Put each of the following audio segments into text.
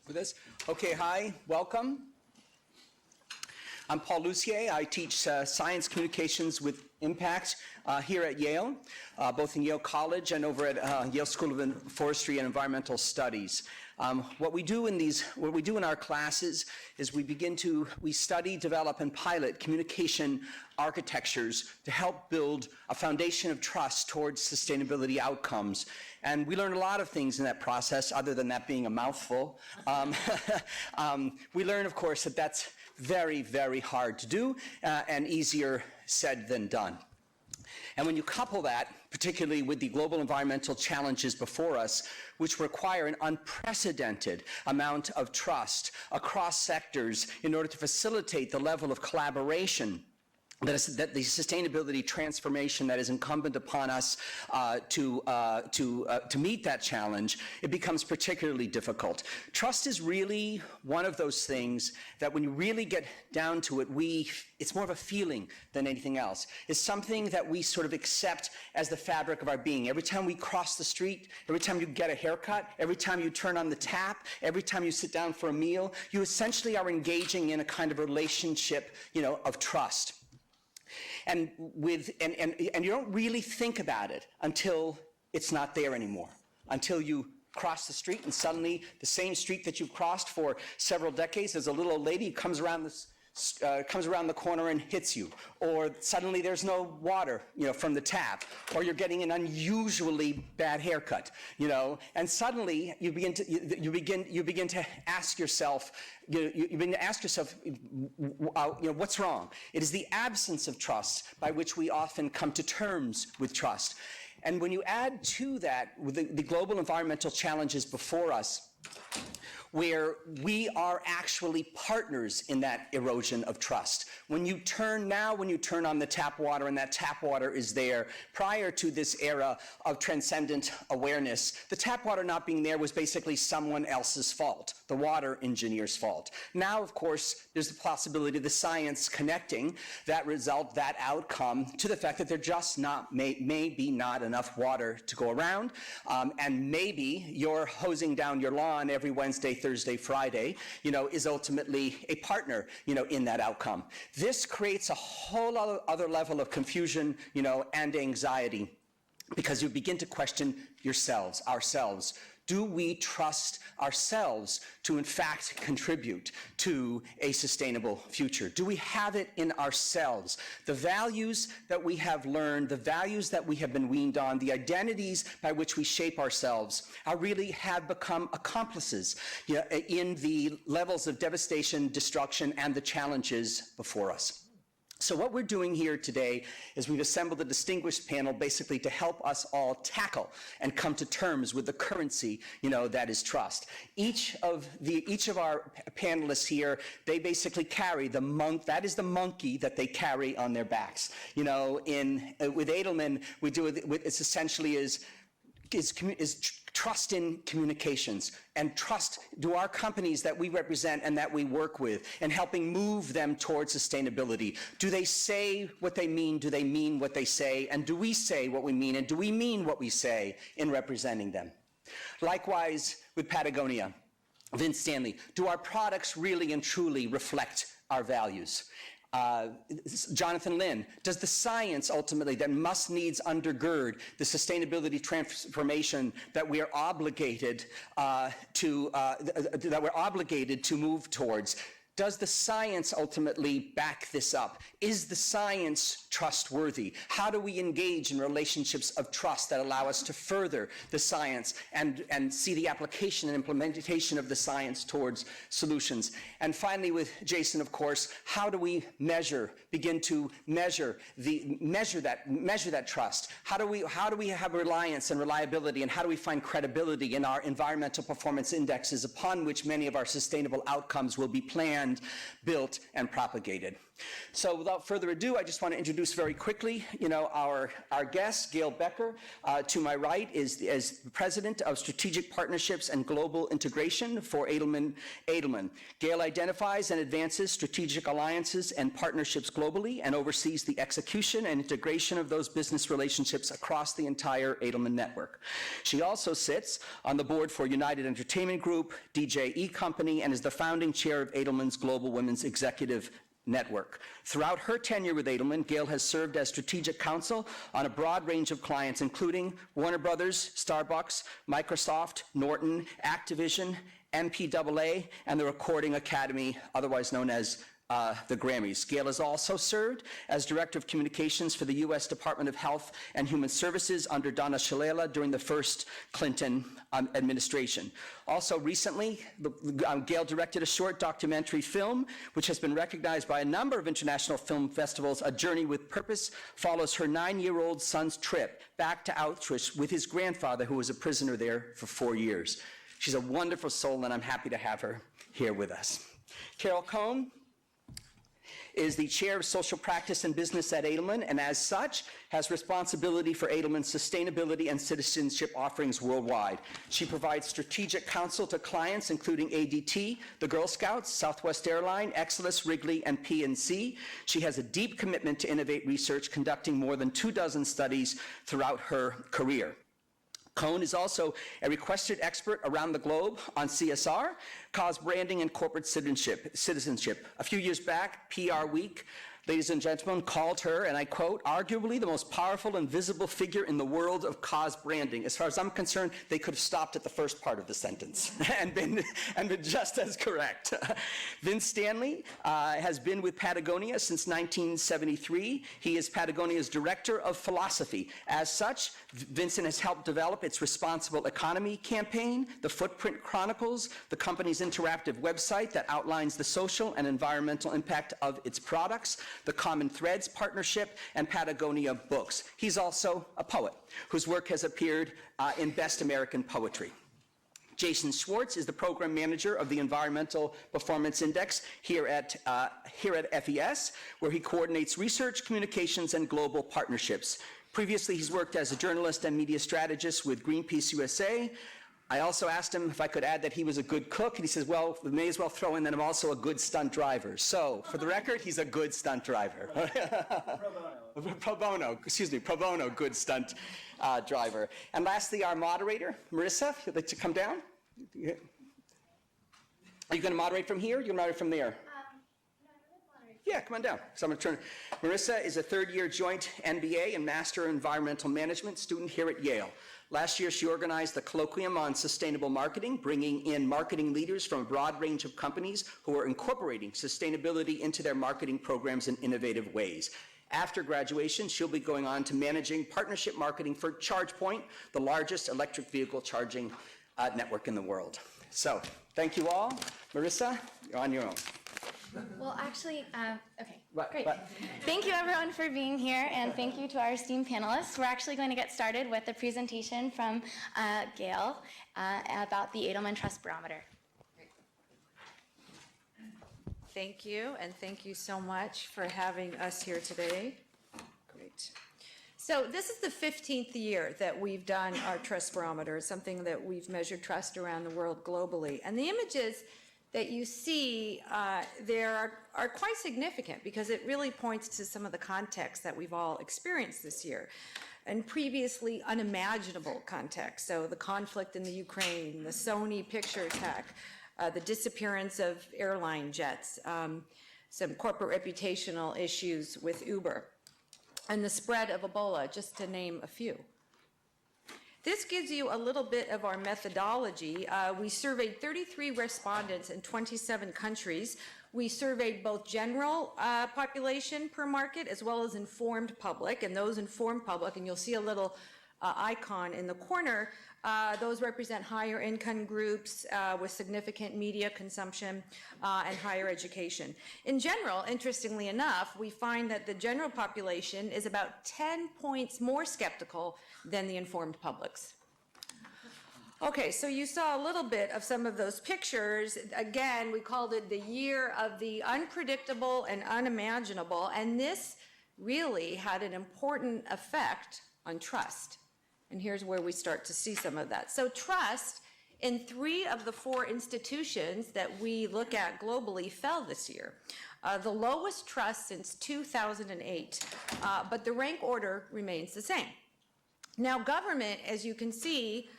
For this? Okay, hi, welcome. I'm Paul Lucier. I teach science communications with impact here at Yale, both in Yale College and over at Yale School of Forestry and Environmental Studies. What we do in our classes is we study, develop, and pilot communication architectures to help build a foundation of trust towards sustainability outcomes. And we learn a lot of things in that process, other than that being a mouthful. We learn, of course, that that's very, very hard to do and easier said than done. And when you couple that, particularly with the global environmental challenges before us, which require an unprecedented amount of trust across sectors in order to facilitate the level of collaboration that the sustainability transformation that is incumbent upon us to meet that challenge, it becomes particularly difficult. Trust is really one of those things that when you really get down to it, it's more of a feeling than anything else. It's something that we sort of accept as the fabric of our being. Every time we cross the street, every time you get a haircut, every time you turn on the tap, every time you sit down for a meal, you essentially are engaging in a kind of relationship, of trust. And you don't really think about it until it's not there anymore, until you cross the street and suddenly the same street that you've crossed for several decades, there's a little old lady who comes around the corner and hits you, or suddenly there's no water, from the tap, or you're getting an unusually bad haircut, and suddenly you begin to ask yourself, what's wrong? It is the absence of trust by which we often come to terms with trust. And when you add to that with the global environmental challenges before us, where we are actually partners in that erosion of trust. When you turn on the tap water and that tap water is there, prior to this era of transcendent awareness, the tap water not being there was basically someone else's fault, the water engineer's fault. Now, of course, there's the possibility of the science connecting that result, that outcome, to the fact that there just maybe not enough water to go around, and maybe you're hosing down your lawn every Wednesday, Thursday, Friday, is ultimately a partner, in that outcome. This creates a whole other level of confusion, and anxiety, because you begin to question ourselves. Do we trust ourselves to, in fact, contribute to a sustainable future? Do we have it in ourselves? The values that we have learned, the values that we have been weaned on, the identities by which we shape ourselves, really have become accomplices in the levels of devastation, destruction, and the challenges before us. So what we're doing here today is we've assembled a distinguished panel basically to help us all tackle and come to terms with the currency, that is trust. Each of our panelists here, they basically carry the monkey that they carry on their backs. With Edelman, we do it's essentially is trust in communications, and trust to our companies that we represent and that we work with, and helping move them towards sustainability. Do they say what they mean? Do they mean what they say? And do we say what we mean? And do we mean what we say in representing them? Likewise with Patagonia, Vince Stanley, do our products really and truly reflect our values? Jonathan Lin, does the science ultimately that must needs undergird the sustainability transformation that we are obligated to move towards? Does the science ultimately back this up? Is the science trustworthy? How do we engage in relationships of trust that allow us to further the science and see the application and implementation of the science towards solutions? And finally, with Jason, of course, how do we begin to measure that trust? How do we have reliance and reliability, and how do we find credibility in our environmental performance indexes upon which many of our sustainable outcomes will be planned, built, and propagated? So without further ado, I just want to introduce very quickly, our guest, Gail Becker. To my right is the President of Strategic Partnerships and Global Integration for Edelman. Gail identifies and advances strategic alliances and partnerships globally and oversees the execution and integration of those business relationships across the entire Edelman network. She also sits on the board for United Entertainment Group, DJE Company, and is the founding chair of Edelman's Global Women's Executive Network. Throughout her tenure with Edelman, Gail has served as strategic counsel on a broad range of clients, including Warner Brothers, Starbucks, Microsoft, Norton, Activision, MPAA, and the Recording Academy, otherwise known as the Grammys. Gail has also served as Director of Communications for the U.S. Department of Health and Human Services under Donna Shalala during the first Clinton administration. Also recently, Gail directed a short documentary film, which has been recognized by a number of international film festivals. A Journey with Purpose follows her 9-year-old son's trip back to Auschwitz with his grandfather, who was a prisoner there for 4 years. She's a wonderful soul, and I'm happy to have her here with us. Carol Cohn is the chair of social practice and business at Edelman, and as such, has responsibility for Edelman's sustainability and citizenship offerings worldwide. She provides strategic counsel to clients, including ADT, the Girl Scouts, Southwest Airlines, Exodus, Wrigley, and PNC. She has a deep commitment to innovate research, conducting more than 24 studies throughout her career. Cohn is also a requested expert around the globe on CSR, cause branding, and corporate citizenship. A few years back, PR Week, ladies and gentlemen, called her, and I quote, arguably the most powerful and visible figure in the world of cause branding. As far as I'm concerned, they could have stopped at the first part of the sentence and been just as correct. Vince Stanley has been with Patagonia since 1973. He is Patagonia's Director of Philosophy. As such, Vincent has helped develop its Responsible Economy campaign, the Footprint Chronicles, the company's interactive website that outlines the social and environmental impact of its products, the Common Threads Partnership, and Patagonia Books. He's also a poet whose work has appeared in Best American Poetry. Jason Schwartz is the program manager of the Environmental Performance Index here at FES, where he coordinates research, communications, and global partnerships. Previously, he's worked as a journalist and media strategist with Greenpeace USA. I also asked him if I could add that he was a good cook, and he says, well, we may as well throw in that I'm also a good stunt driver. So, for the record, he's a good stunt driver. Pro bono, good stunt driver. And lastly, our moderator, Marissa, if you'd like to come down. Are you going to moderate from here, or are you going to moderate from there? Yeah, come on down. So I'm going to turn. Marissa is a third-year joint MBA and Master of Environmental Management student here at Yale. Last year, she organized the colloquium on sustainable marketing, bringing in marketing leaders from a broad range of companies who are incorporating sustainability into their marketing programs in innovative ways. After graduation, she'll be going on to managing partnership marketing for ChargePoint, the largest electric vehicle charging network in the world. So, thank you all. Marissa, you're on your own. Well, actually, okay, great. Thank you, everyone, for being here, and thank you to our esteemed panelists. We're actually going to get started with a presentation from Gail about the Edelman Trust Barometer. Thank you, and thank you so much for having us here today. Great. So this is the 15th year that we've done our Trust Barometer. It's something that we've measured trust around the world globally. And the images that you see there are quite significant because it really points to some of the context that we've all experienced this year and previously unimaginable context. So the conflict in the Ukraine, the Sony picture attack, the disappearance of airline jets, some corporate reputational issues with Uber, and the spread of Ebola, just to name a few. This gives you a little bit of our methodology. We surveyed 33 respondents in 27 countries. We surveyed both general population per market as well as informed public. And those informed public, and you'll see a little icon in the corner, those represent higher income groups with significant media consumption and higher education. In general, interestingly enough, we find that the general population is about 10 points more skeptical than the informed publics. Okay, so you saw a little bit of some of those pictures. Again, we called it the year of the unpredictable and unimaginable, and this really had an important effect on trust. And here's where we start to see some of that. So trust in 3 of the 4 institutions that we look at globally fell this year. The lowest trust since 2008, but the rank order remains the same. Now, government, as you can see,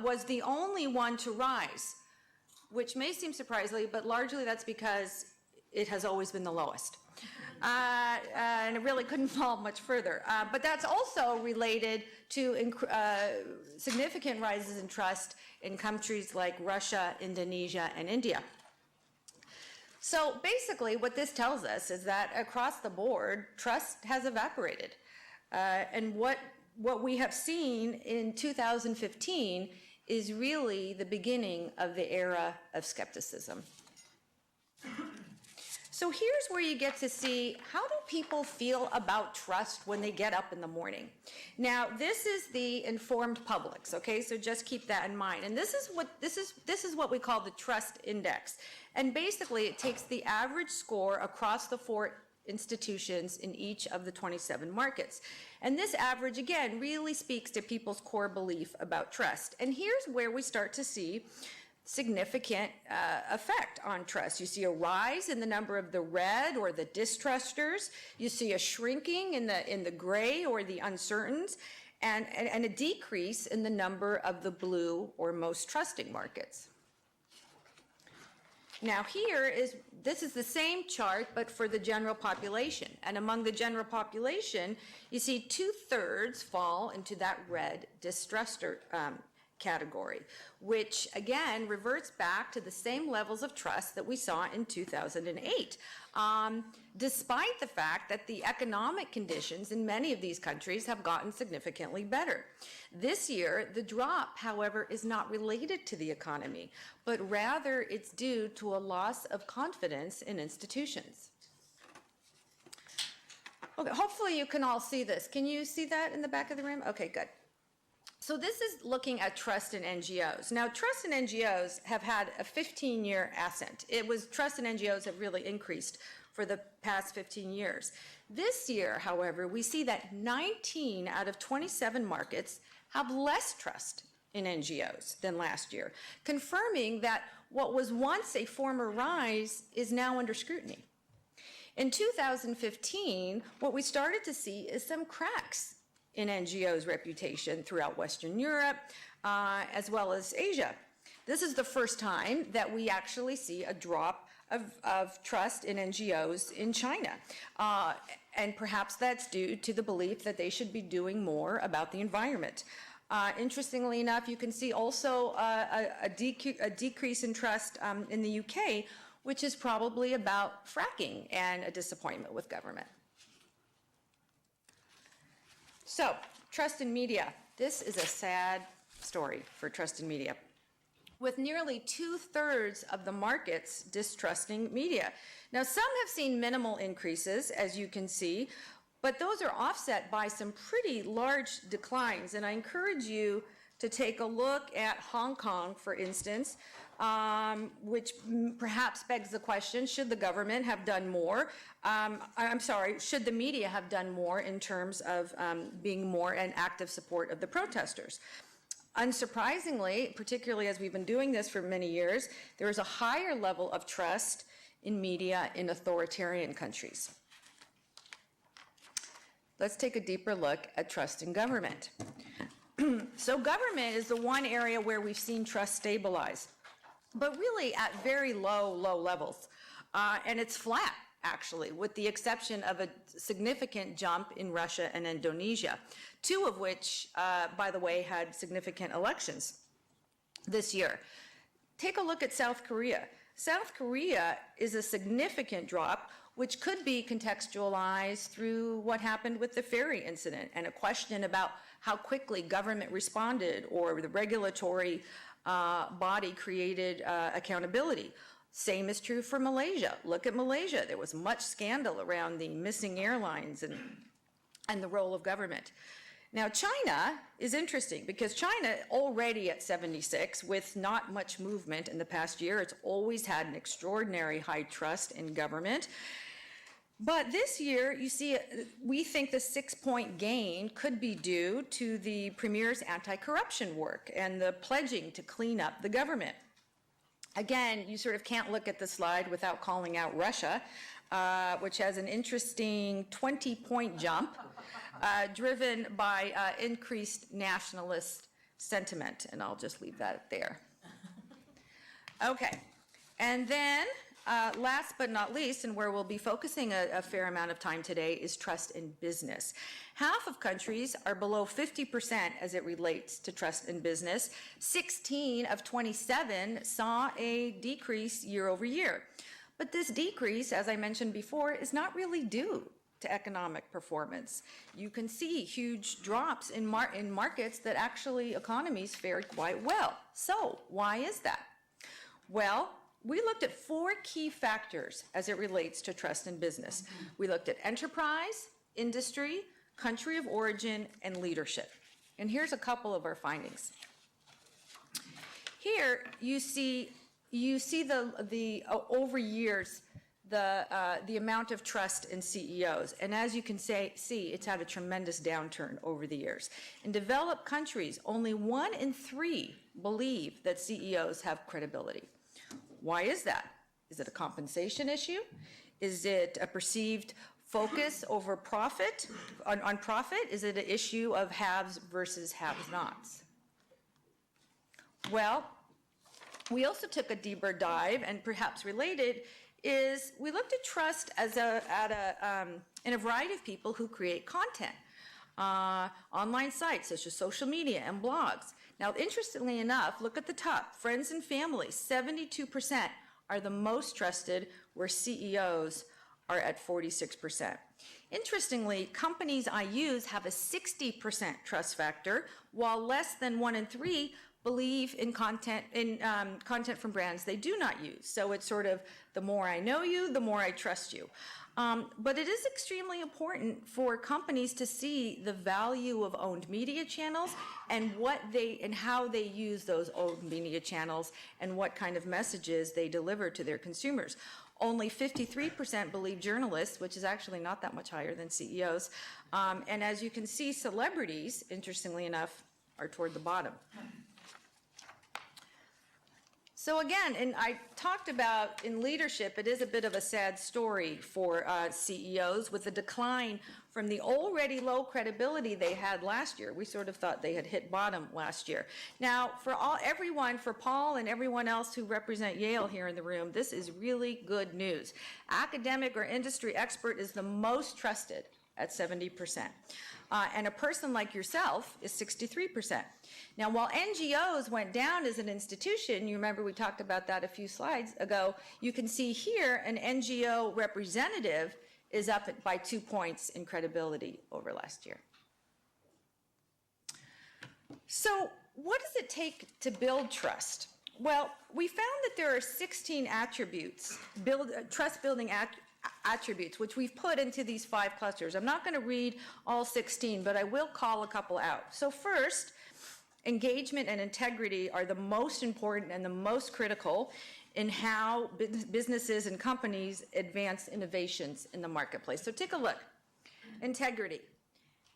was the only one to rise, which may seem surprising, but largely that's because it has always been the lowest. And it really couldn't fall much further. But that's also related to significant rises in trust in countries like Russia, Indonesia, and India. So basically what this tells us is that across the board, trust has evaporated. And what we have seen in 2015 is really the beginning of the era of skepticism. So here's where you get to see, how do people feel about trust when they get up in the morning? Now, this is the informed publics, okay? So just keep that in mind. And this is what we call the trust index. And basically it takes the average score across the 4 institutions in each of the 27 markets. And this average, again, really speaks to people's core belief about trust. And here's where we start to see significant effect on trust. You see a rise in the number of the red or the distrusters. You see a shrinking in the gray or the uncertains, and a decrease in the number of the blue or most trusting markets. Now this is the same chart, but for the general population. And among the general population, you see 2/3 fall into that red distruster category, which again reverts back to the same levels of trust that we saw in 2008, despite the fact that the economic conditions in many of these countries have gotten significantly better. This year, the drop, however, is not related to the economy, but rather it's due to a loss of confidence in institutions. Okay, hopefully you can all see this. Can you see that in the back of the room? Okay, good. So this is looking at trust in NGOs. Now, trust in NGOs have had a 15-year ascent. Trust in NGOs have really increased for the past 15 years. This year, however, we see that 19 out of 27 markets have less trust in NGOs than last year, confirming that what was once a former rise is now under scrutiny. In 2015, what we started to see is some cracks in NGOs' reputation throughout Western Europe, as well as Asia. This is the first time that we actually see a drop of trust in NGOs in China. And perhaps that's due to the belief that they should be doing more about the environment. Interestingly enough, you can see also a decrease in trust in the UK, which is probably about fracking and a disappointment with government. So, trust in media. This is a sad story for trust in media, with nearly 2/3 of the markets distrusting media. Now, some have seen minimal increases, as you can see, but those are offset by some pretty large declines. And I encourage you to take a look at Hong Kong, for instance, which perhaps begs the question, should the government have done more? Should the media have done more in terms of being more an active support of the protesters? Unsurprisingly, particularly as we've been doing this for many years, there is a higher level of trust in media in authoritarian countries. Let's take a deeper look at trust in government. So government is the one area where we've seen trust stabilize, but really at very low levels. And it's flat, actually, with the exception of a significant jump in Russia and Indonesia, 2 of which, by the way, had significant elections this year. Take a look at South Korea. South Korea is a significant drop, which could be contextualized through what happened with the ferry incident and a question about how quickly government responded or the regulatory body created accountability. Same is true for Malaysia. Look at Malaysia. There was much scandal around the missing airlines and the role of government. Now, China is interesting because China already at 76 with not much movement in the past year. It's always had an extraordinary high trust in government. But this year, you see, we think the 6-point gain could be due to the premier's anti-corruption work and the pledging to clean up the government. Again, you sort of can't look at the slide without calling out Russia, which has an interesting 20-point jump driven by increased nationalist sentiment, and I'll just leave that there. Okay, and then last but not least, and where we'll be focusing a fair amount of time today, is trust in business. Half of countries are below 50% as it relates to trust in business. 16 of 27 saw a decrease year over year. But this decrease, as I mentioned before, is not really due to economic performance. You can see huge drops in markets that actually economies fared quite well. So why is that? Well, we looked at 4 key factors as it relates to trust in business. We looked at enterprise, industry, country of origin, and leadership. And here's a couple of our findings. Here you see the over years the amount of trust in CEOs. And as you can see, it's had a tremendous downturn over the years. In developed countries, only 1 in 3 believe that CEOs have credibility. Why is that? Is it a compensation issue? Is it a perceived focus over profit, on profit? Is it an issue of haves versus have-nots? Well, we also took a deeper dive, and perhaps related, is we looked at trust as in a variety of people who create content, online sites such as social media and blogs. Now, interestingly enough, look at the top, friends and family, 72% are the most trusted, where CEOs are at 46%. Interestingly, companies I use have a 60% trust factor, while less than 1 in 3 believe in content from brands they do not use. So it's sort of, the more I know you, the more I trust you. But it is extremely important for companies to see the value of owned media channels and how they use those owned media channels and what kind of messages they deliver to their consumers. Only 53% believe journalists, which is actually not that much higher than CEOs. And as you can see, celebrities, interestingly enough, are toward the bottom. So again, and I talked about in leadership, it is a bit of a sad story for CEOs with the decline from the already low credibility they had last year. We sort of thought they had hit bottom last year. Now, for Paul and everyone else who represent Yale here in the room, this is really good news. Academic or industry expert is the most trusted at 70%. And a person like yourself is 63%. Now, while NGOs went down as an institution, you remember we talked about that a few slides ago, you can see here an NGO representative is up by 2 points in credibility over last year. So what does it take to build trust? Well, we found that there are 16 attributes, trust-building attributes, which we've put into these 5 clusters. I'm not going to read all 16, but I will call a couple out. So first, engagement and integrity are the most important and the most critical in how businesses and companies advance innovations in the marketplace. So take a look. Integrity.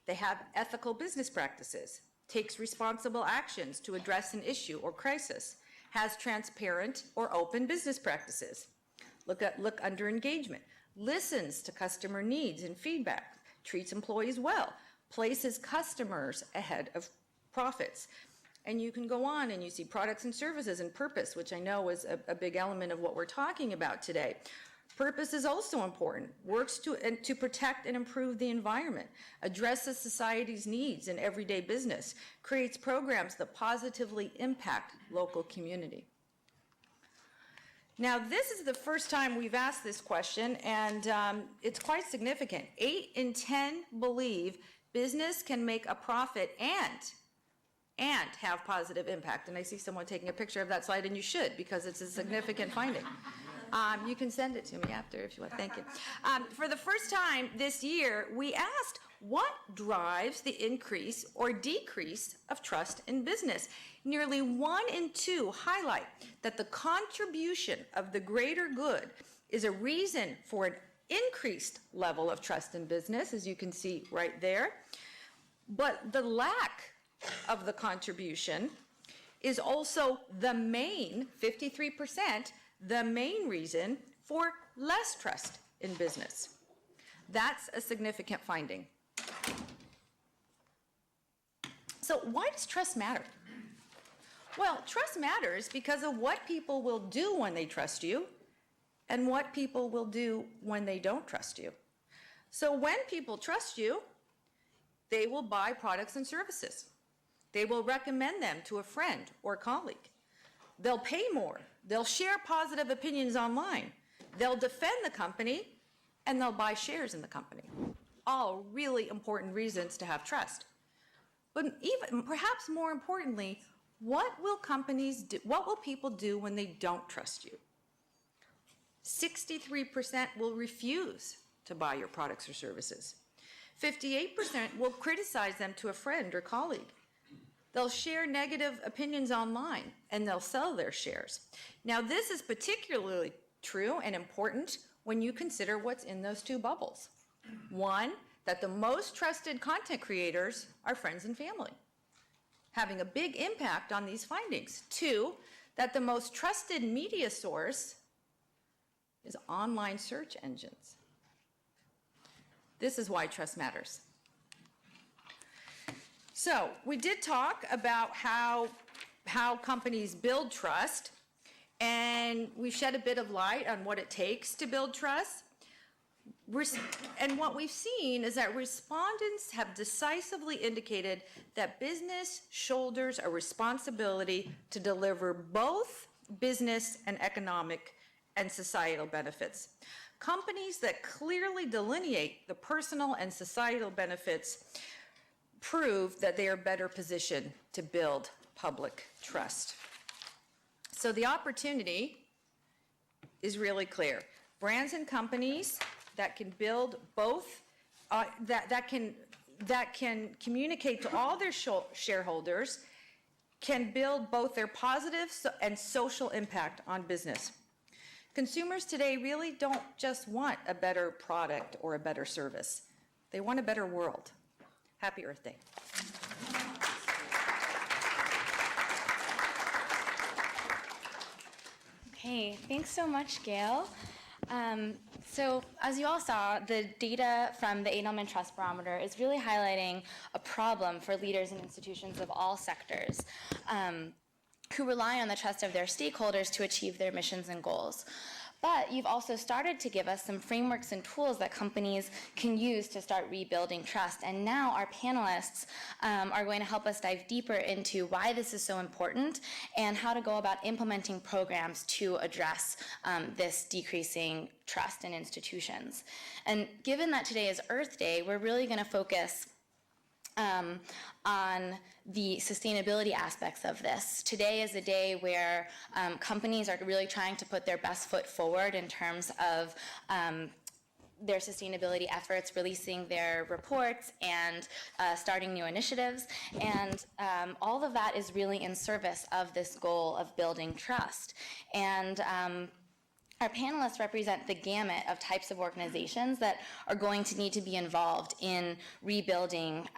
They have ethical business practices, takes responsible actions to address an issue or crisis, has transparent or open business practices. Look under engagement. Listens to customer needs and feedback, treats employees well, places customers ahead of profits. And you can go on and you see products and services and purpose, which I know is a big element of what we're talking about today. Purpose is also important, works to protect and improve the environment, addresses society's needs in everyday business, creates programs that positively impact local community. Now, this is the first time we've asked this question, and it's quite significant. 8 in 10 believe business can make a profit and have positive impact. And I see someone taking a picture of that slide, and you should, because it's a significant finding. You can send it to me after if you want. Thank you. For the first time this year, we asked, what drives the increase or decrease of trust in business? Nearly 1 in 2 highlight that the contribution of the greater good is a reason for an increased level of trust in business, as you can see right there. But the lack of the contribution is also the main, 53%, the main reason for less trust in business. That's a significant finding. So why does trust matter? Well, trust matters because of what people will do when they trust you and what people will do when they don't trust you. So when people trust you, they will buy products and services. They will recommend them to a friend or colleague. They'll pay more. They'll share positive opinions online. They'll defend the company, and they'll buy shares in the company. All really important reasons to have trust. But even perhaps more importantly, what will companies do? What will people do when they don't trust you? 63% will refuse to buy your products or services. 58% will criticize them to a friend or colleague. They'll share negative opinions online, and they'll sell their shares. Now, this is particularly true and important when you consider what's in those two bubbles. One, that the most trusted content creators are friends and family, having a big impact on these findings. Two, that the most trusted media source is online search engines. This is why trust matters. So we did talk about how companies build trust, and we shed a bit of light on what it takes to build trust. And what we've seen is that respondents have decisively indicated that business shoulders a responsibility to deliver both business and economic and societal benefits. Companies that clearly delineate the personal and societal benefits prove that they are better positioned to build public trust. So the opportunity is really clear. Brands and companies that can build both, that can communicate to all their shareholders, can build both their positive and social impact on business. Consumers today really don't just want a better product or a better service. They want a better world. Happy Earth Day. Okay, thanks so much, Gail. So as you all saw, the data from the Edelman Trust Barometer is really highlighting a problem for leaders and institutions of all sectors who rely on the trust of their stakeholders to achieve their missions and goals. But you've also started to give us some frameworks and tools that companies can use to start rebuilding trust. And now our panelists are going to help us dive deeper into why this is so important and how to go about implementing programs to address this decreasing trust in institutions. And given that today is Earth Day, we're really going to focus on the sustainability aspects of this. Today is a day where companies are really trying to put their best foot forward in terms of their sustainability efforts, releasing their reports and starting new initiatives. And all of that is really in service of this goal of building trust. And our panelists represent the gamut of types of organizations that are going to need to be involved in rebuilding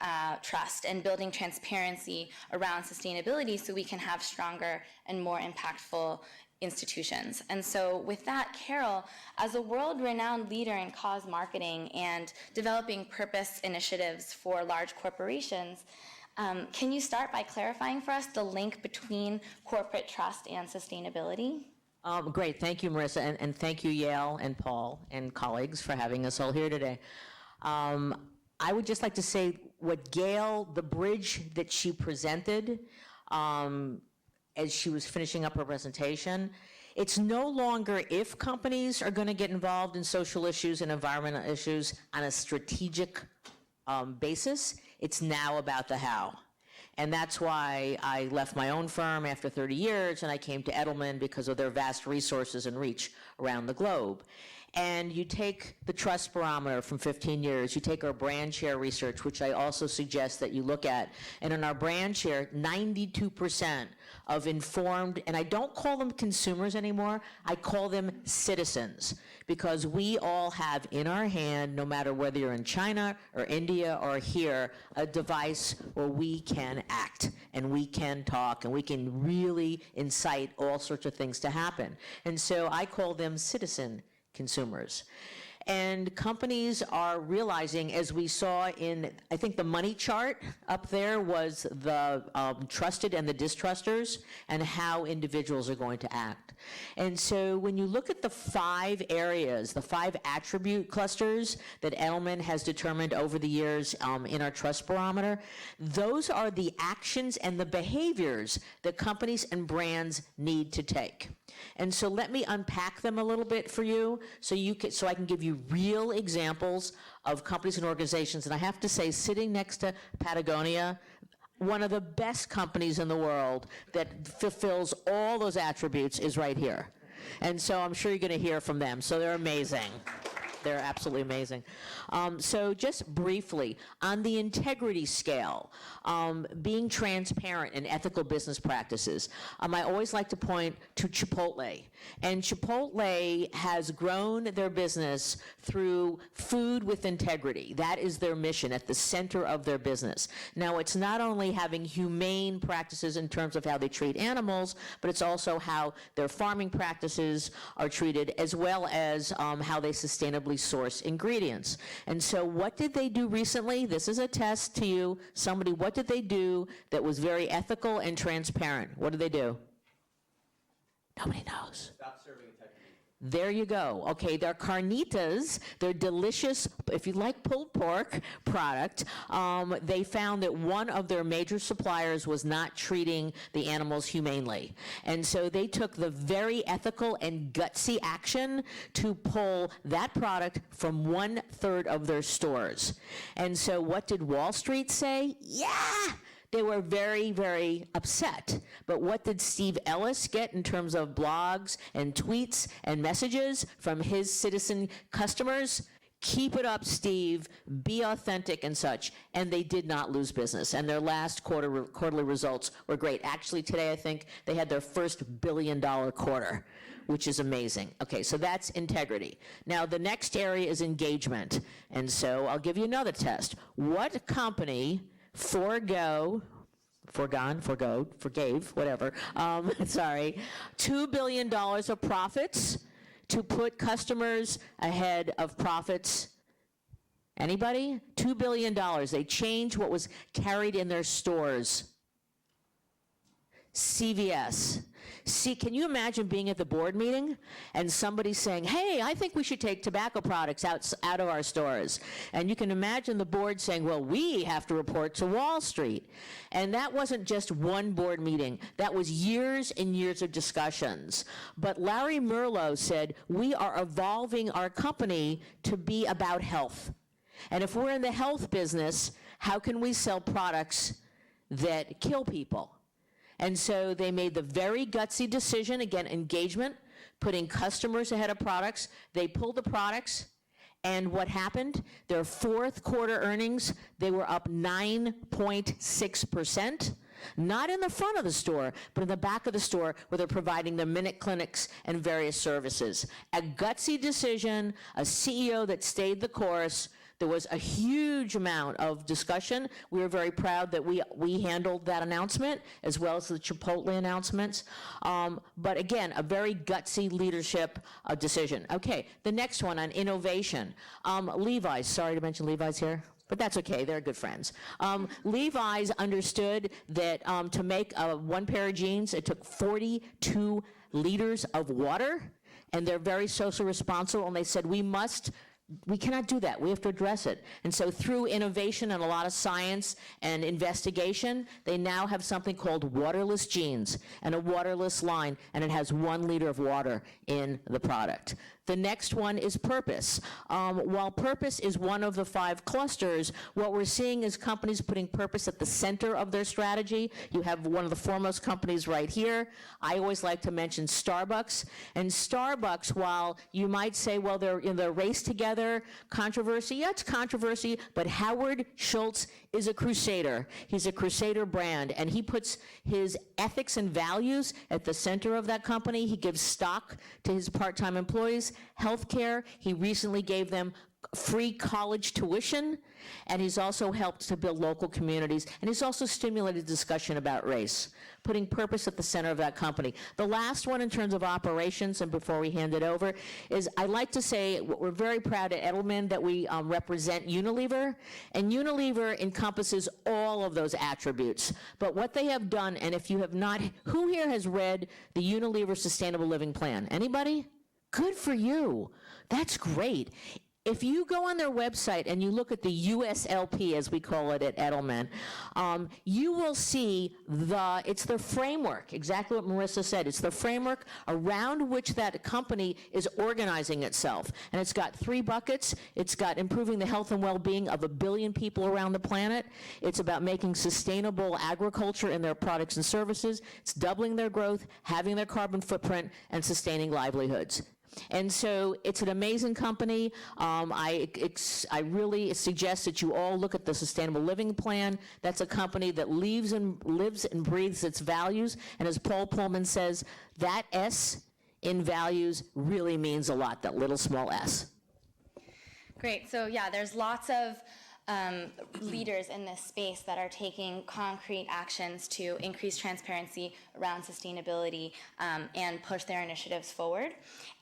trust and building transparency around sustainability so we can have stronger and more impactful institutions. And so with that, Carol, as a world-renowned leader in cause marketing and developing purpose initiatives for large corporations, can you start by clarifying for us the link between corporate trust and sustainability? Great. Thank you, Marissa, and thank you, Yale and Paul and colleagues for having us all here today. I would just like to say what Gail, the bridge that she presented as she was finishing up her presentation, it's no longer if companies are going to get involved in social issues and environmental issues on a strategic basis. It's now about the how. And that's why I left my own firm after 30 years and I came to Edelman because of their vast resources and reach around the globe. and you take the Trust Barometer from 15 years, you take our brand share research, which I also suggest that you look at, and in our brand share, 92% of informed, and I don't call them consumers anymore, I call them citizens, because we all have in our hand, no matter whether you're in China or India or here, a device where we can act and we can talk and we can really incite all sorts of things to happen. And so I call them citizen consumers. And companies are realizing, as we saw in, I think the money chart up there was the trusted and the distrusters and how individuals are going to act. And so when you look at the 5 areas, the 5 attribute clusters that Edelman has determined over the years in our Trust Barometer, those are the actions and the behaviors that companies and brands need to take. And so let me unpack them a little bit for you so I can give you real examples of companies and organizations. And I have to say, sitting next to Patagonia, one of the best companies in the world that fulfills all those attributes is right here. And so I'm sure you're going to hear from them. So they're amazing. They're absolutely amazing. So just briefly, on the integrity scale, being transparent in ethical business practices, I always like to point to Chipotle. And Chipotle has grown their business through food with integrity. That is their mission at the center of their business. Now, it's not only having humane practices in terms of how they treat animals, but it's also how their farming practices are treated, as well as how they sustainably source ingredients. And so what did they do recently? This is a test to you. Somebody, what did they do that was very ethical and transparent? What did they do? Nobody knows. Stop serving integrity. There you go. Okay, they're carnitas. They're delicious, if you like pulled pork product. They found that one of their major suppliers was not treating the animals humanely. And so they took the very ethical and gutsy action to pull that product from 1/3 of their stores. And so what did Wall Street say? Yeah! They were very, very upset. But what did Steve Ellis get in terms of blogs and tweets and messages from his citizen customers? Keep it up, Steve. Be authentic and such. And they did not lose business. And their last quarterly results were great. Actually, today, I think they had their first $1 billion quarter, which is amazing. Okay, so that's integrity. Now, the next area is engagement. And so I'll give you another test. What company forgave, whatever, $2 billion of profits to put customers ahead of profits? Anybody? $2 billion. They changed what was carried in their stores. CVS. See, can you imagine being at the board meeting and somebody saying, hey, I think we should take tobacco products out of our stores. And you can imagine the board saying, well, we have to report to Wall Street. And that wasn't just one board meeting. That was years and years of discussions. But Larry Merlo said, we are evolving our company to be about health. And if we're in the health business, how can we sell products that kill people? And so they made the very gutsy decision, again, engagement, putting customers ahead of products. They pulled the products, and what happened? Their fourth quarter earnings, they were up 9.6%. Not in the front of the store, but in the back of the store where they're providing the minute clinics and various services. A gutsy decision, a CEO that stayed the course. There was a huge amount of discussion. We were very proud that we handled that announcement, as well as the Chipotle announcements. But again, a very gutsy leadership decision. Okay, the next one on innovation. Levi's, sorry to mention Levi's here, but that's okay, they're good friends. Levi's understood that to make one pair of jeans, it took 42 liters of water, and they're very social responsible, and they said we must We cannot do that. We have to address it. And so through innovation and a lot of science and investigation, they now have something called waterless jeans and a waterless line, and it has 1 liter of water in the product. The next one is purpose. While purpose is one of the 5 clusters, what we're seeing is companies putting purpose at the center of their strategy. You have one of the foremost companies right here. I always like to mention Starbucks. And Starbucks, while you might say, well, they're in the race together, controversy, yeah, it's controversy, but Howard Schultz is a crusader. He's a crusader brand, and he puts his ethics and values at the center of that company. He gives stock to his part-time employees. Healthcare, he recently gave them free college tuition, and he's also helped to build local communities, and he's also stimulated discussion about race, putting purpose at the center of that company. The last one in terms of operations, and before we hand it over, is I like to say we're very proud at Edelman that we represent Unilever, and Unilever encompasses all of those attributes. But what they have done, and if you have not, who here has read the Unilever Sustainable Living Plan? Anybody? Good for you. That's great. If you go on their website and you look at the USLP, as we call it at Edelman, you will see it's the framework, exactly what Marissa said. It's the framework around which that company is organizing itself. And it's got 3 buckets. It's got improving the health and well-being of 1 billion people around the planet. It's about making sustainable agriculture in their products and services. It's doubling their growth, having their carbon footprint, and sustaining livelihoods. And so it's an amazing company. I really suggest that you all look at the Sustainable Living Plan. That's a company that lives and breathes its values. And as Paul Pullman says, that S in values really means a lot, that little small s. Great. So yeah, there's lots of leaders in this space that are taking concrete actions to increase transparency around sustainability and push their initiatives forward.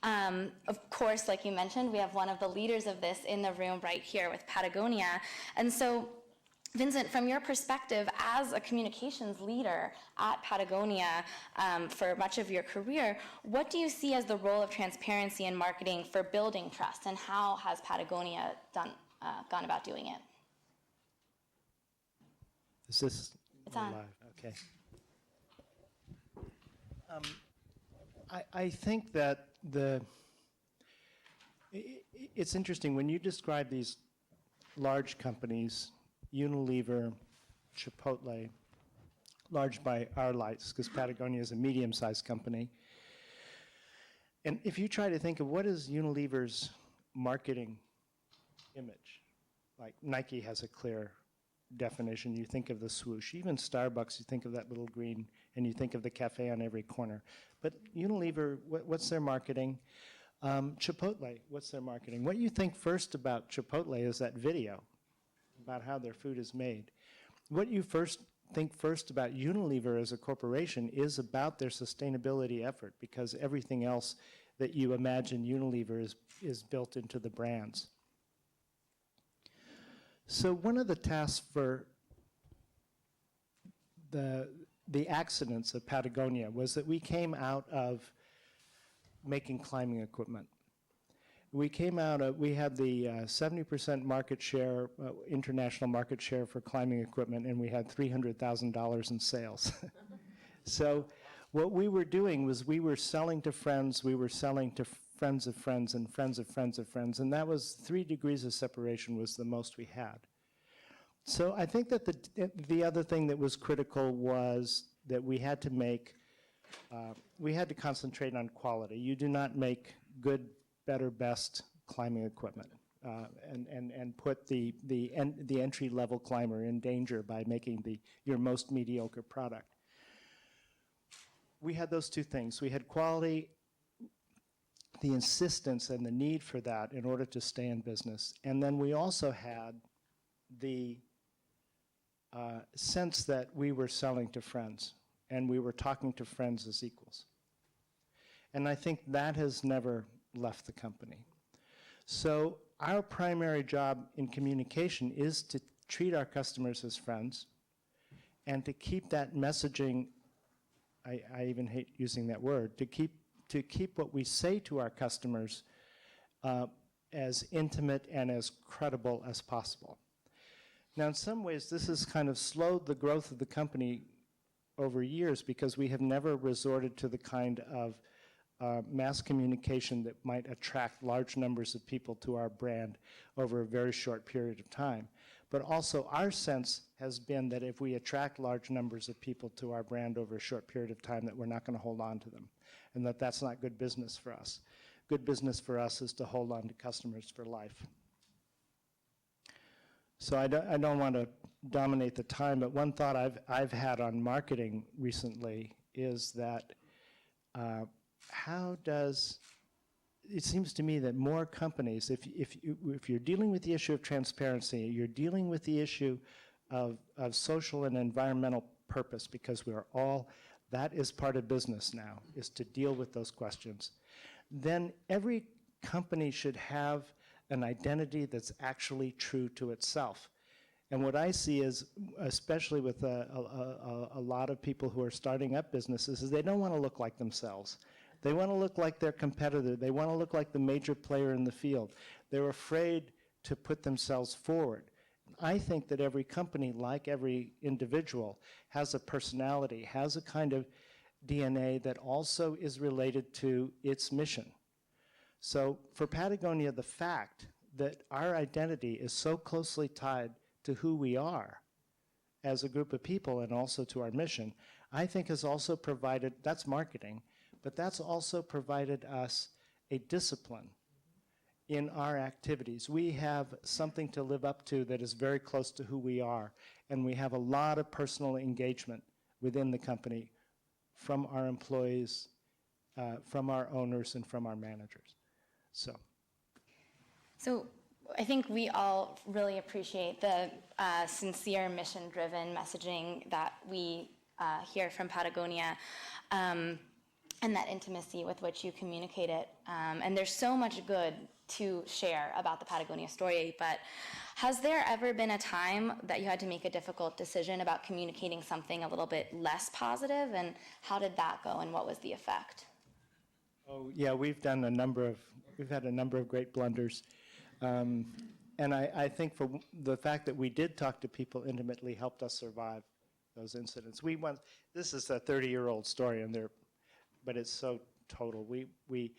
Of course, like you mentioned, we have one of the leaders of this in the room right here with Patagonia. And so, Vincent, from your perspective as a communications leader at Patagonia for much of your career, what do you see as the role of transparency in marketing for building trust, and how has Patagonia gone about doing it? Is this It's on. live? Okay. I think that it's interesting when you describe these large companies, Unilever, Chipotle, large by our lights, because Patagonia is a medium-sized company. And if you try to think of what is Unilever's marketing image, like Nike has a clear definition. You think of the swoosh. Even Starbucks, you think of that little green, and you think of the cafe on every corner. But Unilever, what's their marketing? Chipotle, what's their marketing? What you think first about Chipotle is that video about how their food is made. What you think first about Unilever as a corporation is about their sustainability effort, because everything else that you imagine Unilever is built into the brands. So one of the tasks for the accidents of Patagonia was that we came out of making climbing equipment. We had the 70% market share, international market share for climbing equipment, and we had $300,000 in sales. So what we were doing was we were selling to friends, we were selling to friends of friends and friends of friends of friends, and that was 3 degrees of separation was the most we had. So I think that the other thing that was critical was that we had to concentrate on quality. You do not make good, better, best climbing equipment and put the entry-level climber in danger by making your most mediocre product. We had those 2 things. We had quality, the insistence and the need for that in order to stay in business. And then we also had the sense that we were selling to friends and we were talking to friends as equals. And I think that has never left the company. So our primary job in communication is to treat our customers as friends and to keep that messaging, I even hate using that word, to keep what we say to our customers as intimate and as credible as possible. Now, in some ways, this has kind of slowed the growth of the company over years because we have never resorted to the kind of mass communication that might attract large numbers of people to our brand over a very short period of time. But also, our sense has been that if we attract large numbers of people to our brand over a short period of time, that we're not going to hold on to them, and that that's not good business for us. Good business for us is to hold on to customers for life. So I don't want to dominate the time, but one thought I've had on marketing recently is that it seems to me that more companies, if you're dealing with the issue of transparency, you're dealing with the issue of social and environmental purpose, because that is part of business now, is to deal with those questions, then every company should have an identity that's actually true to itself. And what I see is, especially with a lot of people who are starting up businesses, is they don't want to look like themselves. They want to look like their competitor. They want to look like the major player in the field. They're afraid to put themselves forward. I think that every company, like every individual, has a personality, has a kind of DNA that also is related to its mission. So for Patagonia, the fact that our identity is so closely tied to who we are as a group of people and also to our mission, I think has also provided, that's marketing, but that's also provided us a discipline in our activities. We have something to live up to that is very close to who we are, and we have a lot of personal engagement within the company from our employees, from our owners, and from our managers. So I think we all really appreciate the sincere, mission-driven messaging that we hear from Patagonia, and that intimacy with which you communicate it. And there's so much good to share about the Patagonia story, but has there ever been a time that you had to make a difficult decision about communicating something a little bit less positive, and how did that go, and what was the effect? Oh, yeah, we've had a number of great blunders. And I think for the fact that we did talk to people intimately helped us survive those incidents. This is a 30-year-old story, but it's so total. We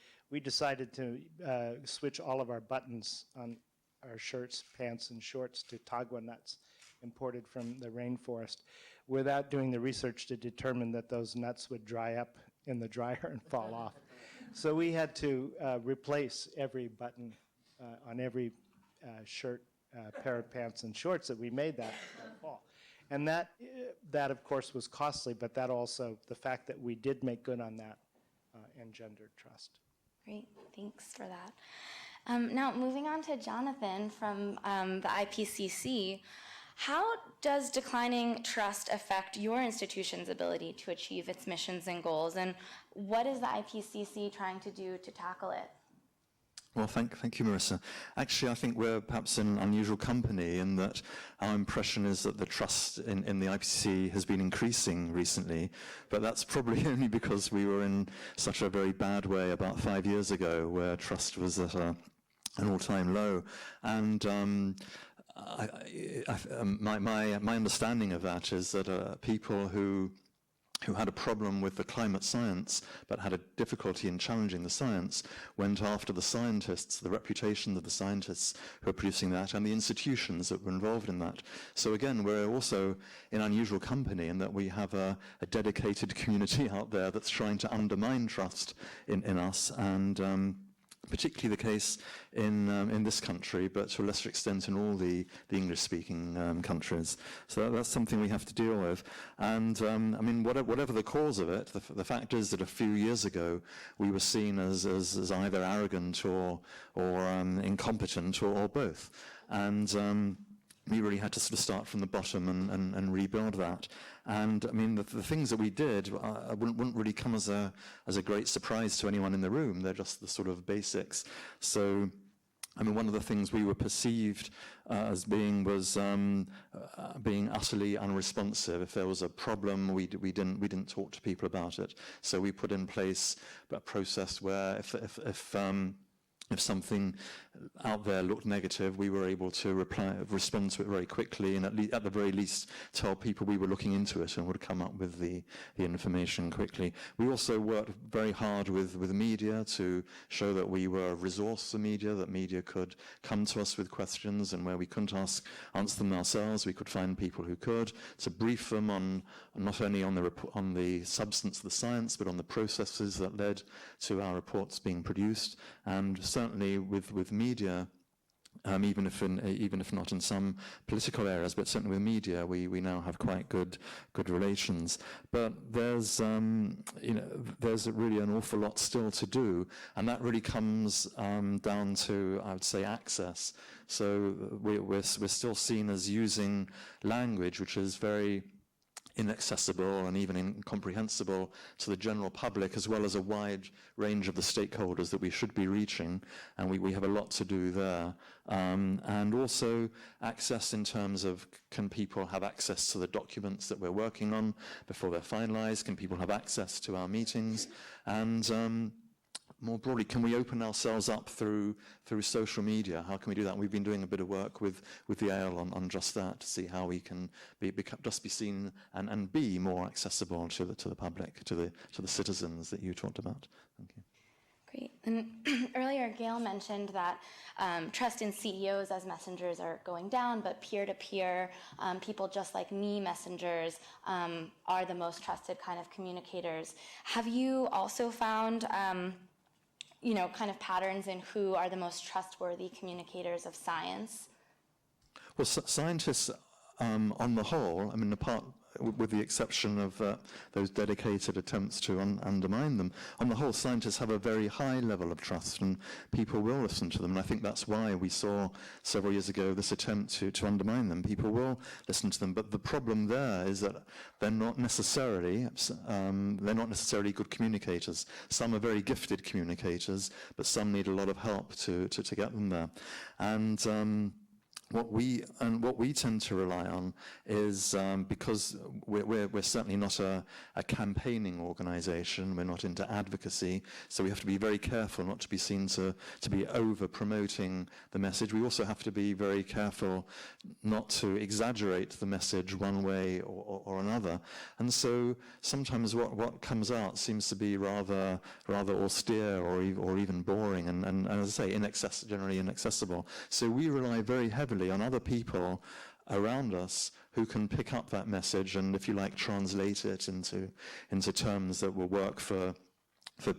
decided to switch all of our buttons on our shirts, pants, and shorts to tagua nuts imported from the rainforest without doing the research to determine that those nuts would dry up in the dryer and fall off. So we had to replace every button on every shirt, pair of pants, and shorts that we made that fall. And that, of course, was costly, but that also, the fact that we did make good on that engendered trust. Great, thanks for that. Now, moving on to Jonathan from the IPCC, how does declining trust affect your institution's ability to achieve its missions and goals, and what is the IPCC trying to do to tackle it? Well, thank you, Marissa. Actually, I think we're perhaps in unusual company in that our impression is that the trust in the IPCC has been increasing recently, but that's probably only because we were in such a very bad way about 5 years ago, where trust was at an all-time low. And my understanding of that is that people who had a problem with the climate science but had a difficulty in challenging the science went after the scientists, the reputation of the scientists who are producing that, and the institutions that were involved in that. So again, we're also in unusual company in that we have a dedicated community out there that's trying to undermine trust in us, and particularly the case in this country, but to a lesser extent in all the English-speaking countries. So that's something we have to deal with. And I mean, whatever the cause of it, the fact is that a few years ago we were seen as either arrogant or incompetent or both. And we really had to sort of start from the bottom and rebuild that. And I mean, the things that we did wouldn't really come as a great surprise to anyone in the room. They're just the sort of basics. So, I mean, one of the things we were perceived as being was being utterly unresponsive. If there was a problem, we didn't talk to people about it. So we put in place a process where if if something out there looked negative, we were able to respond to it very quickly, and at the very least tell people we were looking into it and would come up with the information quickly. We also worked very hard with media to show that we were a resource for media, that media could come to us with questions, and where we couldn't answer them ourselves, we could find people who could, to brief them on not only on the substance of the science, but on the processes that led to our reports being produced. And certainly with media, even if not in some political areas, but certainly with media, we now have quite good relations. But there's there's really an awful lot still to do, and that really comes down to, I would say, access. So we're still seen as using language which is very inaccessible and even incomprehensible to the general public, as well as a wide range of the stakeholders that we should be reaching, and we have a lot to do there. And also access in terms of, can people have access to the documents that we're working on before they're finalized? Can people have access to our meetings? And more broadly, can we open ourselves up through social media? How can we do that? We've been doing a bit of work with Yale on just that, to see how we can just be seen and be more accessible to the public, to the citizens that you talked about. Thank you. Great. And earlier, Gail mentioned that trust in CEOs as messengers are going down, but peer-to-peer, people just like me, messengers, are the most trusted kind of communicators. Have you also found kind of patterns in who are the most trustworthy communicators of science? Well, scientists, on the whole, I mean, apart with the exception of those dedicated attempts to undermine them, on the whole, scientists have a very high level of trust, and people will listen to them. And I think that's why we saw several years ago this attempt to undermine them. People will listen to them, but the problem there is that they're not necessarily good communicators. Some are very gifted communicators, but some need a lot of help to get them there. And what we tend to rely on is, because we're certainly not a campaigning organization, we're not into advocacy, so we have to be very careful not to be seen to be over-promoting the message. We also have to be very careful not to exaggerate the message one way or another. And so sometimes what comes out seems to be rather austere or even boring and as I say, generally inaccessible. So we rely very heavily on other people around us who can pick up that message and, if you like, translate it into terms that will work for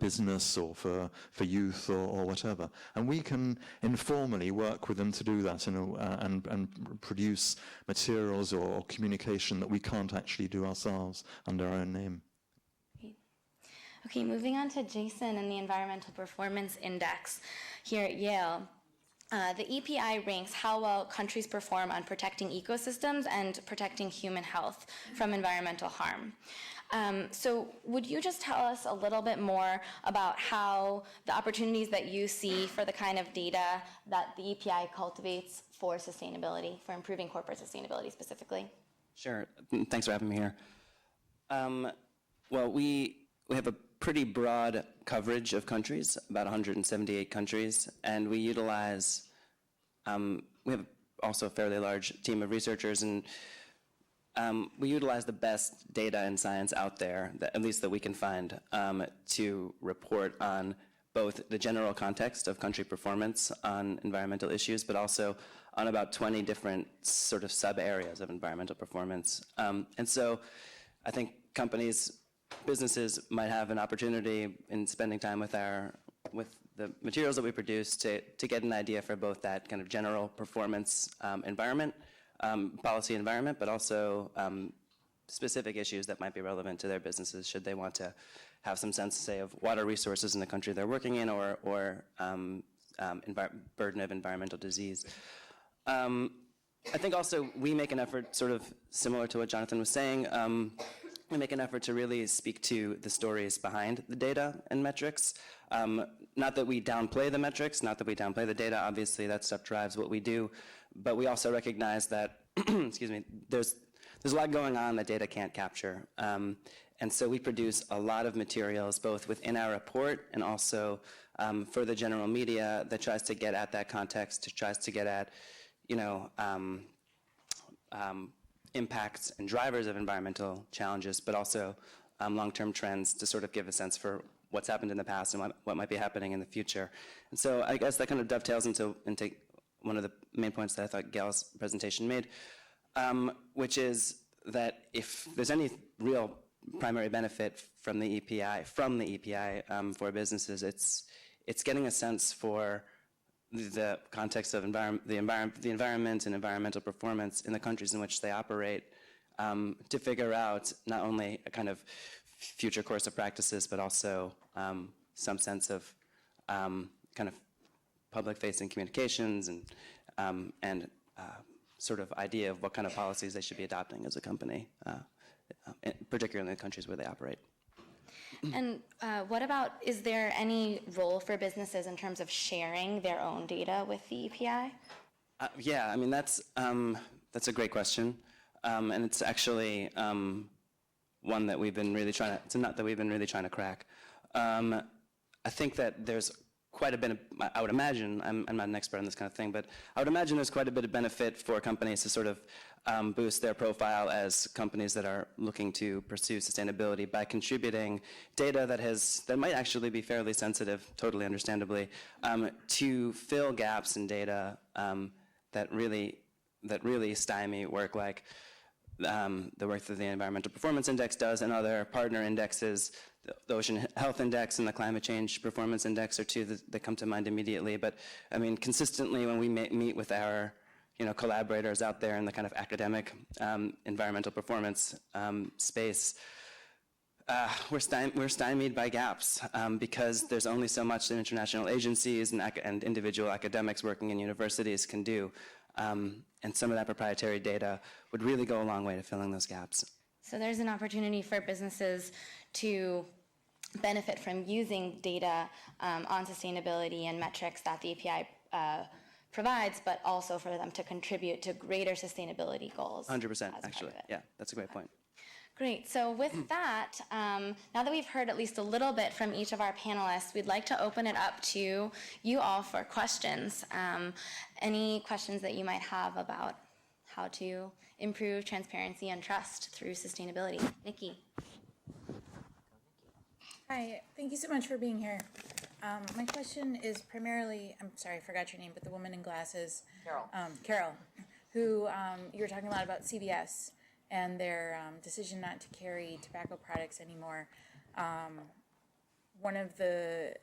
business or for youth or whatever. And we can informally work with them to do that and produce materials or communication that we can't actually do ourselves under our own name. Okay, moving on to Jason and the Environmental Performance Index here at Yale. The EPI ranks how well countries perform on protecting ecosystems and protecting human health from environmental harm. So would you just tell us a little bit more about how the opportunities that you see for the kind of data that the EPI cultivates for sustainability, for improving corporate sustainability specifically? Sure. Thanks for having me here. Well, we have a pretty broad coverage of countries, about 178 countries, and we utilize, we have also a fairly large team of researchers, and we utilize the best data and science out there, at least that we can find, to report on both the general context of country performance on environmental issues, but also on about 20 different sort of sub-areas of environmental performance. And so I think businesses might have an opportunity in spending time with the materials that we produce to get an idea for both that kind of general performance policy environment, but also specific issues that might be relevant to their businesses should they want to have some sense, say, of water resources in the country they're working in or burden of environmental disease. I think also we make an effort, sort of similar to what Jonathan was saying, we make an effort to really speak to the stories behind the data and metrics. Not that we downplay the metrics, not that we downplay the data, obviously that stuff drives what we do, but we also recognize that, excuse me, there's a lot going on that data can't capture. And so we produce a lot of materials, both within our report and also for the general media that tries to get at that context, tries to get at, impacts and drivers of environmental challenges, but also long-term trends to sort of give a sense for what's happened in the past and what might be happening in the future. And so I guess that kind of dovetails into one of the main points that I thought Gail's presentation made, which is that if there's any real primary benefit from the EPI for businesses, it's getting a sense for the context of the environment and environmental performance in the countries in which they operate, to figure out not only a kind of future course of practices, but also some sense of kind of public-facing communications and sort of idea of what kind of policies they should be adopting as a company, particularly in the countries where they operate. And what about, is there any role for businesses in terms of sharing their own data with the EPI? Yeah, I mean, that's a great question. And it's actually one that we've been really trying to, it's a nut that we've been really trying to crack. I think that there's quite a bit of, I would imagine, I'm not an expert on this kind of thing, but I would imagine there's quite a bit of benefit for companies to sort of boost their profile as companies that are looking to pursue sustainability by contributing data that might actually be fairly sensitive, totally understandably, to fill gaps in data that really stymie work like the work that the Environmental Performance Index does and other partner indexes. The Ocean Health Index and the Climate Change Performance Index are two that come to mind immediately. But I mean, consistently when we meet with our collaborators out there in the kind of academic environmental performance space, we're stymied by gaps because there's only so much that international agencies and individual academics working in universities can do. And some of that proprietary data would really go a long way to filling those gaps. So there's an opportunity for businesses to benefit from using data on sustainability and metrics that the API provides, but also for them to contribute to greater sustainability goals. 100%, actually. Yeah, that's a great point. Great. So with that, now that we've heard at least a little bit from each of our panelists, we'd like to open it up to you all for questions. Any questions that you might have about how to improve transparency and trust through sustainability? Nikki. Hi, thank you so much for being here. My question is primarily, I'm sorry, I forgot your name, but the woman in glasses. Carol. Carol, who you were talking a lot about CVS and their decision not to carry tobacco products anymore. One of the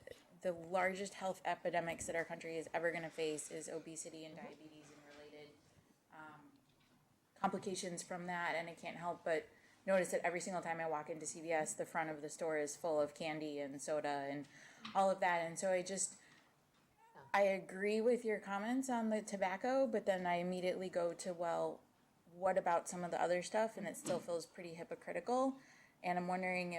largest health epidemics that our country is ever going to face is obesity and diabetes and related complications from that, and I can't help but notice that every single time I walk into CVS, the front of the store is full of candy and soda and all of that. And so I agree with your comments on the tobacco, but then I immediately go to, well, what about some of the other stuff? And it still feels pretty hypocritical. And I'm wondering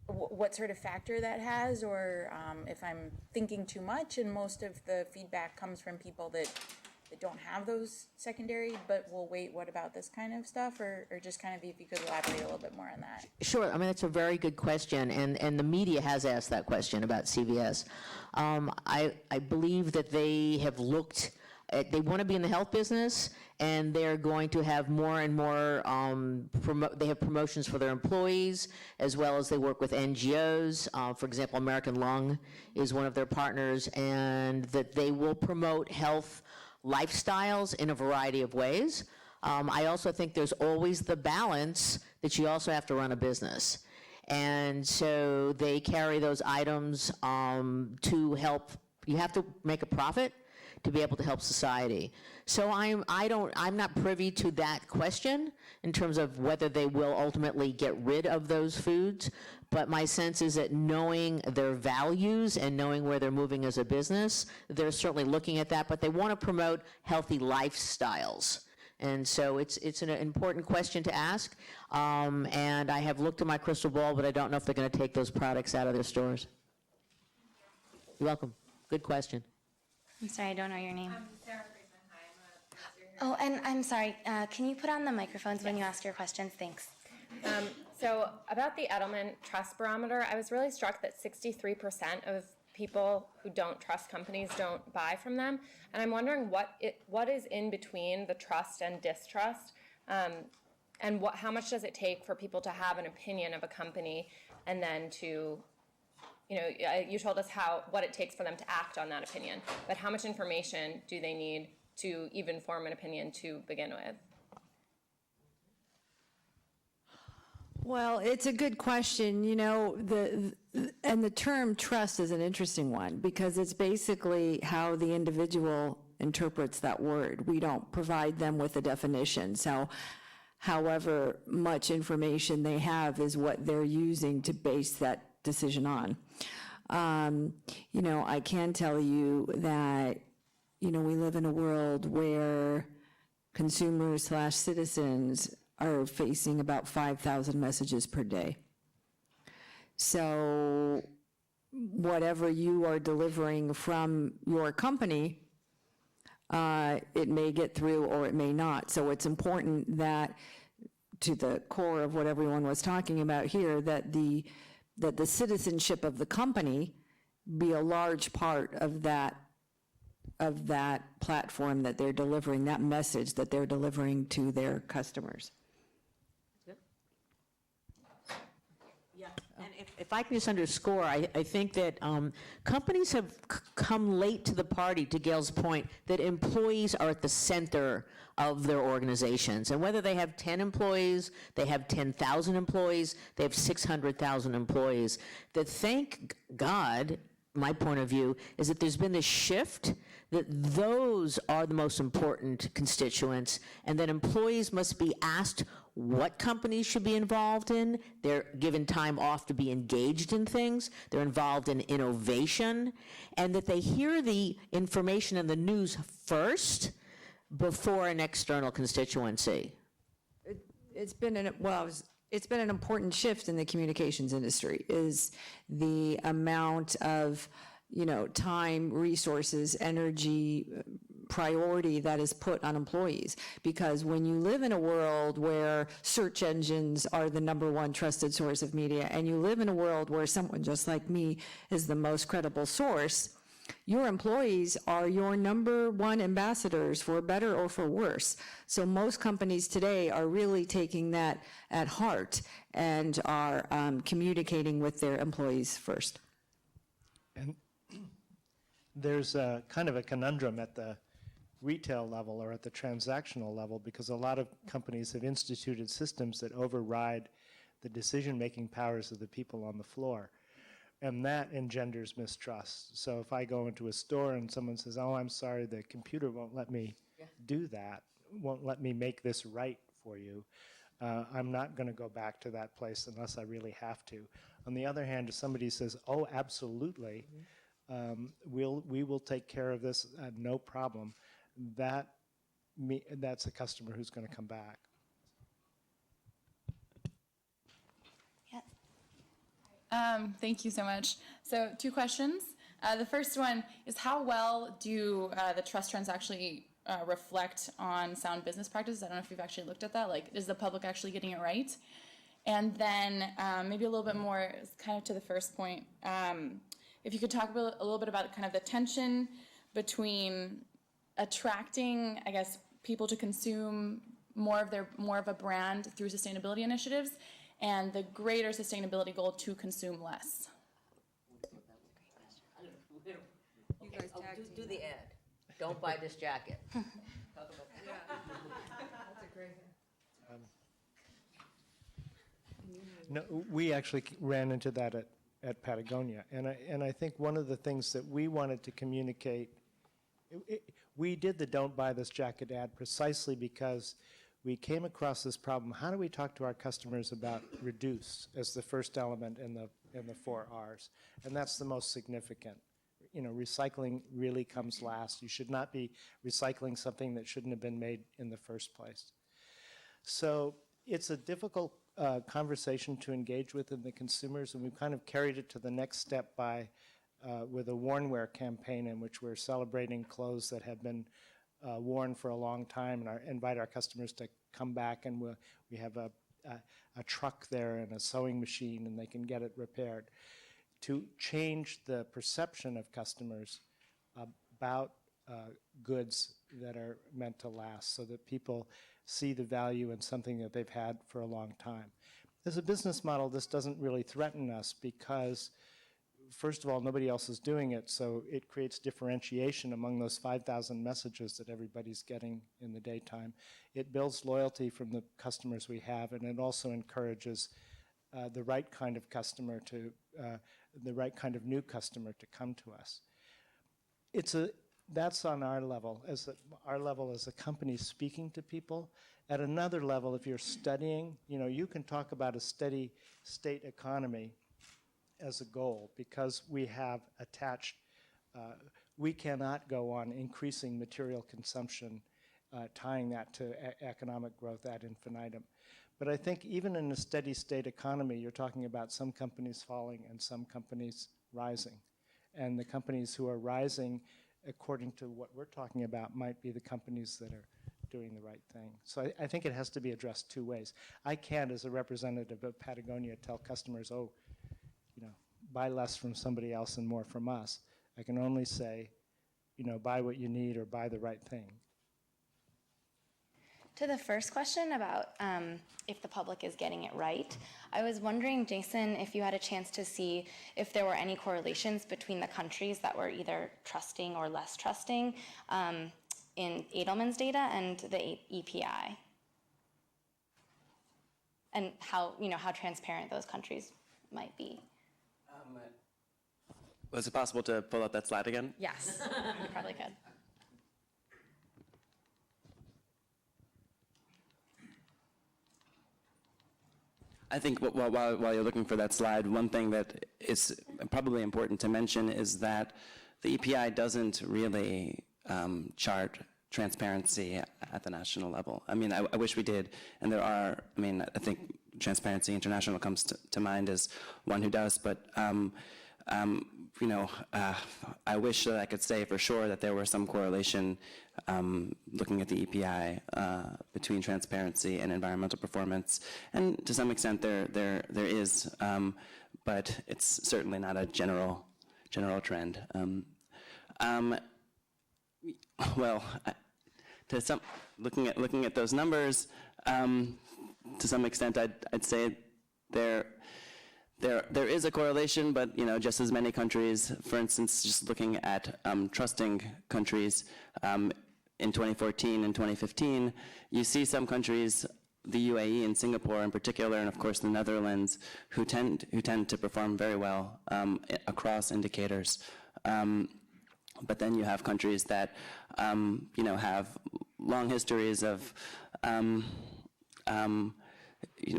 what sort of factor that has, or if I'm thinking too much, and most of the feedback comes from people that don't have those secondary, but will wait, what about this kind of stuff? Or just kind of if you could elaborate a little bit more on that. Sure. I mean, that's a very good question, and the media has asked that question about CVS. I believe that they have looked at, they want to be in the health business, and they're going to have more and more, they have promotions for their employees, as well as they work with NGOs. For example, American Lung is one of their partners, and that they will promote health lifestyles in a variety of ways. I also think there's always the balance that you also have to run a business. And so they carry those items to help, you have to make a profit to be able to help society. So I'm not privy to that question in terms of whether they will ultimately get rid of those foods, but my sense is that knowing their values and knowing where they're moving as a business, they're certainly looking at that, but they want to promote healthy lifestyles. And so it's an important question to ask, and I have looked at my crystal ball, but I don't know if they're going to take those products out of their stores. You're welcome. Good question. I'm sorry, I don't know your name. Oh, and I'm sorry, can you put on the microphones when you ask your questions? Thanks. So about the Edelman Trust Barometer, I was really struck that 63% of people who don't trust companies don't buy from them. And I'm wondering what is in between the trust and distrust, and how much does it take for people to have an opinion of a company and then to, you told us what it takes for them to act on that opinion, but how much information do they need to even form an opinion to begin with? Well, it's a good question. The term trust is an interesting one because it's basically how the individual interprets that word. We don't provide them with a definition. So however much information they have is what they're using to base that decision on. I can tell you that, we live in a world where consumers/citizens are facing about 5,000 messages per day. So whatever you are delivering from your company, it may get through or it may not. So it's important that, to the core of what everyone was talking about here, that the citizenship of the company be a large part of that platform that they're delivering, that message that they're delivering to their customers. And if I can just underscore, I think that companies have come late to the party, to Gail's point, that employees are at the center of their organizations. And whether they have 10 employees, they have 10,000 employees, they have 600,000 employees, that thank God, my point of view, is that there's been this shift that those are the most important constituents, and that employees must be asked what companies should be involved in. They're given time off to be engaged in things. They're involved in innovation, and that they hear the information and the news first before an external constituency. It's been an important shift in the communications industry, is the amount of time, resources, energy, priority that is put on employees. Because when you live in a world where search engines are the #1 trusted source of media, and you live in a world where someone just like me is the most credible source, your employees are your #1 ambassadors, for better or for worse. So most companies today are really taking that at heart and are communicating with their employees first. And there's a kind of a conundrum at the retail level or at the transactional level, because a lot of companies have instituted systems that override the decision-making powers of the people on the floor. And that engenders mistrust. So if I go into a store and someone says, "Oh, I'm sorry, the computer won't let me do that, won't let me make this right for you," I'm not going to go back to that place unless I really have to. On the other hand, if somebody says, "Oh, absolutely, we will take care of this, no problem," that's a customer who's going to come back. Thank you so much. So 2 questions. The first one is, how well do the trust trends actually reflect on sound business practices? I don't know if you've actually looked at that. Like, is the public actually getting it right? And then maybe a little bit more kind of to the first point, if you could talk a little bit about kind of the tension between attracting, I guess, people to consume more of a brand through sustainability initiatives, and the greater sustainability goal to consume less. You guys tag team. Do the ad. Don't buy this jacket. That's a great. No, we actually ran into that at Patagonia, and I think one of the things that we wanted to communicate, we did the "Don't Buy This Jacket" ad precisely because we came across this problem. How do we talk to our customers about reduce as the first element in the 4 R's? And that's the most significant. Recycling really comes last. You should not be recycling something that shouldn't have been made in the first place. So it's a difficult conversation to engage with in the consumers, and we've kind of carried it to the next step with a worn-wear campaign in which we're celebrating clothes that have been worn for a long time, and invite our customers to come back, and we have a truck there and a sewing machine and they can get it repaired. To change the perception of customers about goods that are meant to last so that people see the value in something that they've had for a long time. As a business model, this doesn't really threaten us because, first of all, nobody else is doing it, so it creates differentiation among those 5,000 messages that everybody's getting in the daytime. It builds loyalty from the customers we have, and it also encourages the right kind of customer to, the right kind of new customer to come to us. That's on our level, as a company speaking to people. At another level, if you're studying, you can talk about a steady state economy as a goal because we have attached, we cannot go on increasing material consumption, tying that to economic growth ad infinitum. But I think even in a steady state economy, you're talking about some companies falling and some companies rising. And the companies who are rising, according to what we're talking about, might be the companies that are doing the right thing. So I think it has to be addressed two ways. I can't, as a representative of Patagonia, tell customers, buy less from somebody else and more from us. I can only say, buy what you need or buy the right thing. To the first question about if the public is getting it right, I was wondering, Jason, if you had a chance to see if there were any correlations between the countries that were either trusting or less trusting in Edelman's data and the EPI, and how transparent those countries might be. Was it possible to pull up that slide again? Yes, you probably could. I think while you're looking for that slide, one thing that is probably important to mention is that the EPI doesn't really chart transparency at the national level. I mean, I wish we did, and there are, I think Transparency International comes to mind as one who does, but I wish that I could say for sure that there were some correlation looking at the EPI between transparency and environmental performance, and to some extent there is, but it's certainly not a general trend. Looking at those numbers, to some extent I'd say there is a correlation, but just as many countries, for instance, just looking at trusting countries in 2014 and 2015, you see some countries, the UAE and Singapore in particular, and of course the Netherlands, who tend to perform very well across indicators. But then you have countries that have long histories of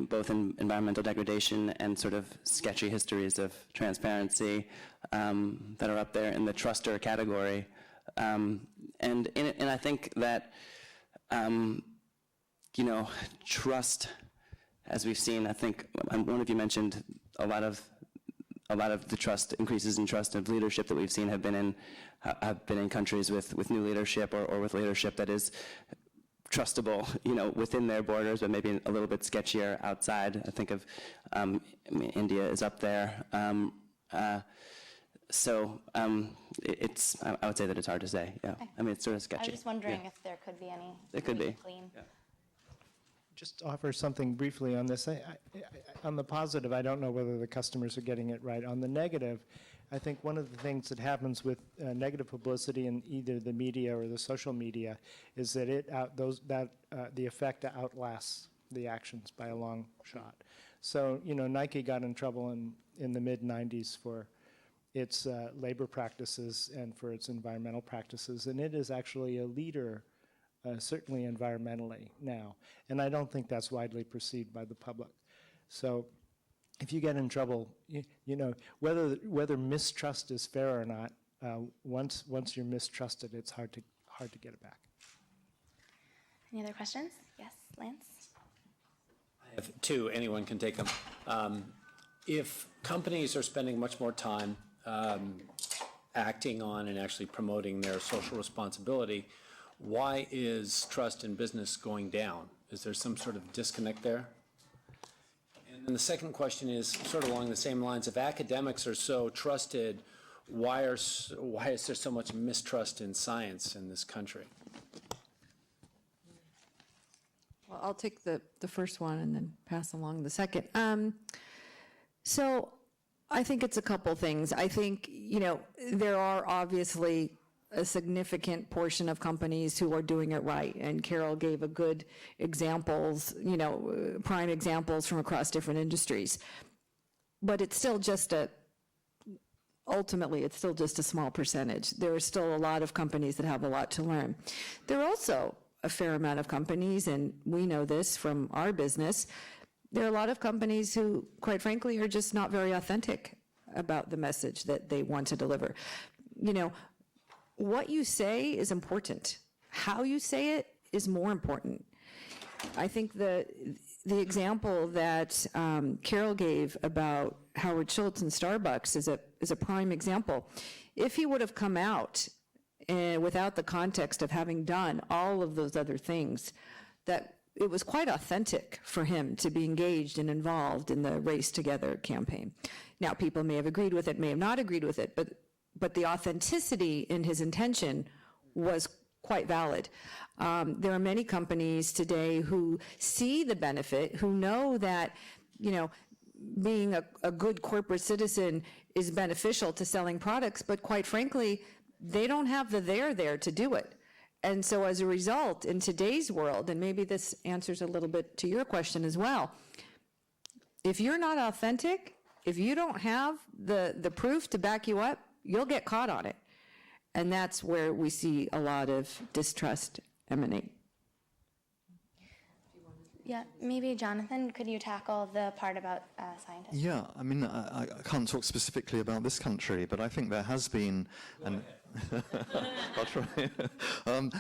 both in environmental degradation and sort of sketchy histories of transparency that are up there in the truster category. And I think that, trust, as we've seen, I think one of you mentioned a lot of the trust, increases in trust of leadership that we've seen have been in countries with new leadership or with leadership that is trustable, within their borders, but maybe a little bit sketchier outside. I think of, India is up there. It's, I would say that it's hard to say, yeah. Okay. It's sort of sketchy. I was just wondering if there could be any. There could be. Clean. Yeah. Just offer something briefly on this. On the positive, I don't know whether the customers are getting it right. On the negative, I think one of the things that happens with negative publicity in either the media or the social media is that the effect outlasts the actions by a long shot. So, Nike got in trouble in the mid-'90s for its labor practices and for its environmental practices, and it is actually a leader, certainly environmentally now. And I don't think that's widely perceived by the public. So if you get in trouble, whether mistrust is fair or not, once you're mistrusted, it's hard to get it back. Any other questions? Yes, Lance? I have two. Anyone can take them. If companies are spending much more time acting on and actually promoting their social responsibility, why is trust in business going down? Is there some sort of disconnect there? And the second question is sort of along the same lines. If academics are so trusted, why is there so much mistrust in science in this country? Well, I'll take the first one and then pass along the second. So I think it's a couple things. I think, there are obviously a significant portion of companies who are doing it right. And Carol gave a good examples, prime examples from across different industries. But it's still just ultimately, it's still just a small percentage. There are still a lot of companies that have a lot to learn. There are also a fair amount of companies, and we know this from our business, there are a lot of companies who, quite frankly, are just not very authentic about the message that they want to deliver. What you say is important. How you say it is more important. I think the example that Carol gave about Howard Schultz and Starbucks is a prime example. If he would have come out without the context of having done all of those other things, that it was quite authentic for him to be engaged and involved in the Race Together campaign. Now, people may have agreed with it, may have not agreed with it, but the authenticity in his intention was quite valid. There are many companies today who see the benefit, who know that, being a good corporate citizen is beneficial to selling products, but quite frankly, they don't have the there to do it. And so as a result, in today's world, and maybe this answers a little bit to your question as well, if you're not authentic, if you don't have the proof to back you up, you'll get caught on it. And that's where we see a lot of distrust emanate. Yeah, maybe Jonathan, could you tackle the part about scientists? Yeah, I mean, I can't talk specifically about this country, but I think there has been, I'll try.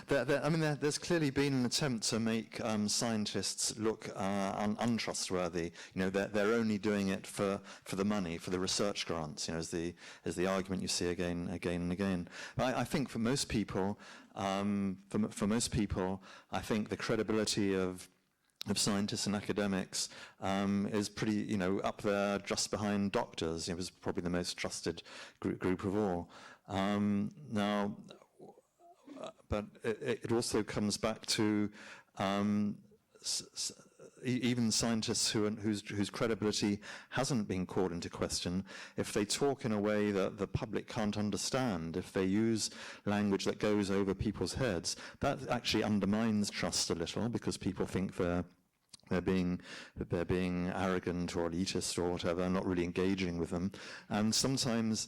There's clearly been an attempt to make scientists look untrustworthy. They're only doing it for the money, for the research grants. As the argument you see again and again. But I think for most people, I think the credibility of scientists and academics is pretty, up there just behind doctors. It was probably the most trusted group of all. But it also comes back to even scientists whose credibility hasn't been called into question, if they talk in a way that the public can't understand, if they use language that goes over people's heads, that actually undermines trust a little, because people think they're being arrogant or elitist or whatever, not really engaging with them. And sometimes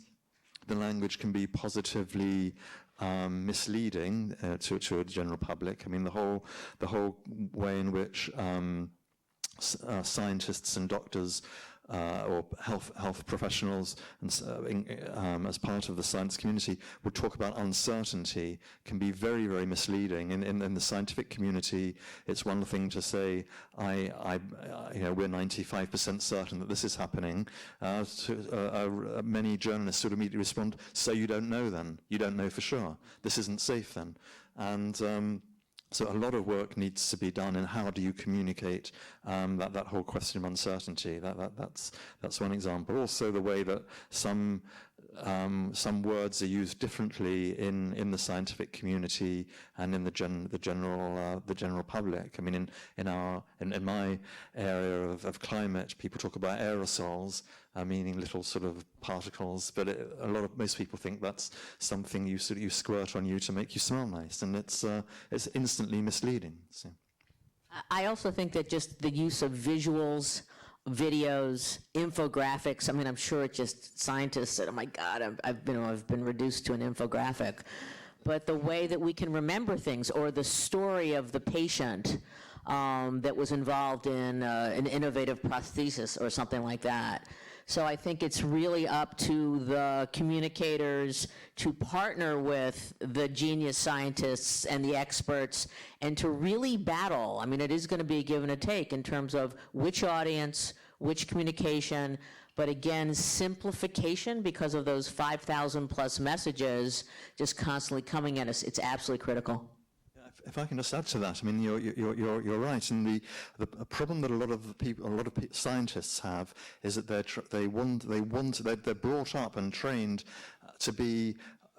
the language can be positively misleading to a general public. I mean, the whole way in which scientists and doctors or health professionals and as part of the science community would talk about uncertainty can be very, very misleading. In the scientific community, it's one thing to say, we're 95% certain that this is happening. Many journalists would immediately respond, so you don't know then? You don't know for sure? This isn't safe then? And so a lot of work needs to be done in how do you communicate that whole question of uncertainty. That's one example. Also, the way that some words are used differently in the scientific community and in the general public. I mean, in my area of climate, people talk about aerosols, meaning little sort of particles, but most people think that's something you squirt on you to make you smell nice, and it's instantly misleading. So. I also think that just the use of visuals, videos, infographics. I mean, I'm sure it's just scientists said, "Oh my God, I've been reduced to an infographic." But the way that we can remember things, or the story of the patient that was involved in an innovative prosthesis or something like that. So I think it's really up to the communicators to partner with the genius scientists and the experts and to really battle. I mean, it is going to be a give and a take in terms of which audience, which communication, but again, simplification because of those 5,000 plus messages just constantly coming at us. It's absolutely critical. If I can just add to that, I mean, you're right, and the problem that a lot of scientists have is that they're brought up and trained to be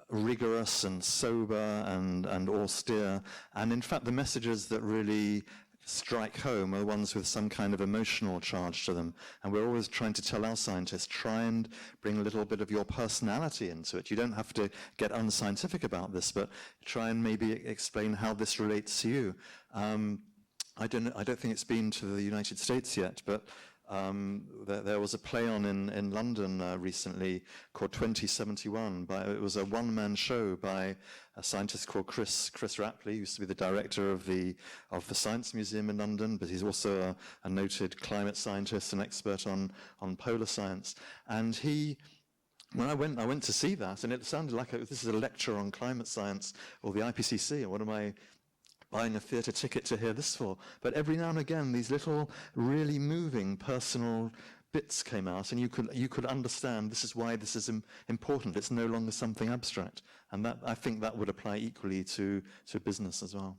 rigorous and sober and austere, and in fact the messages that really strike home are the ones with some kind of emotional charge to them. And we're always trying to tell our scientists, try and bring a little bit of your personality into it. You don't have to get unscientific about this, but try and maybe explain how this relates to you. I don't think it's been to the United States yet, but there was a play on in London recently called 2071. It was a one-man show by a scientist called Chris Rapley, who used to be the director of the Science Museum in London, but he's also a noted climate scientist and expert on polar science. And when I went to see that, and it sounded like this is a lecture on climate science or the IPCC, and what am I buying a theatre ticket to hear this for? But every now and again, these little really moving personal bits came out, and you could understand this is why this is important. It's no longer something abstract, and that I think that would apply equally to business as well.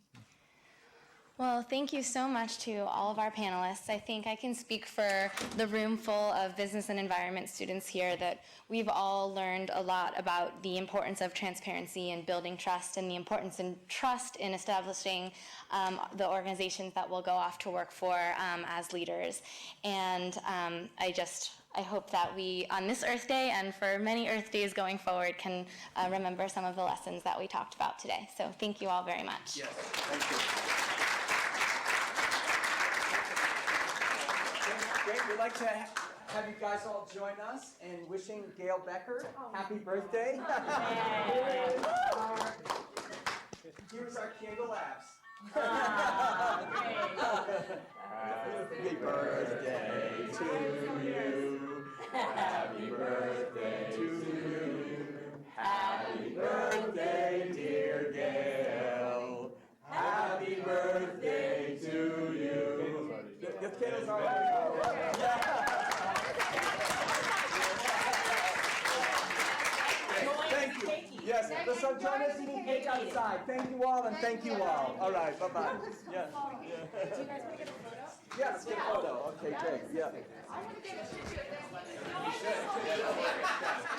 Well, thank you so much to all of our panelists. I think I can speak for the room full of business and environment students here that we've all learned a lot about the importance of transparency and building trust, and the importance in trust in establishing the organizations that we'll go off to work for as leaders. And I hope that we, on this Earth Day and for many Earth Days going forward, can remember some of the lessons that we talked about today. So thank you all very much. Yes, thank you. Great. We'd like to have you guys all join us in wishing Gail Becker happy birthday. Here's our Candle Labs. Happy birthday to you. Happy birthday to you. Happy birthday, dear Gail. Happy birthday to you. The candles are already Thank you. Yes, let's join us eating cake outside. Thank you all, and thank you all. All right, bye-bye. Yeah. Do you guys want to get a photo? Yeah, let's get a photo. Okay, great. Yeah. I want to get a picture.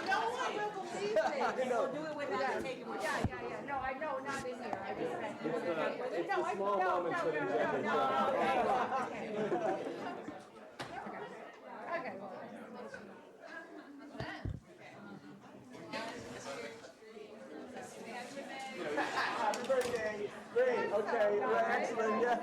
No one will believe this. We'll do it without taking my picture. Yeah. No, I know, not in here. I just meant. It's the small moments that enjoy. Okay. Happy birthday. Great. Okay. Excellent. Yeah.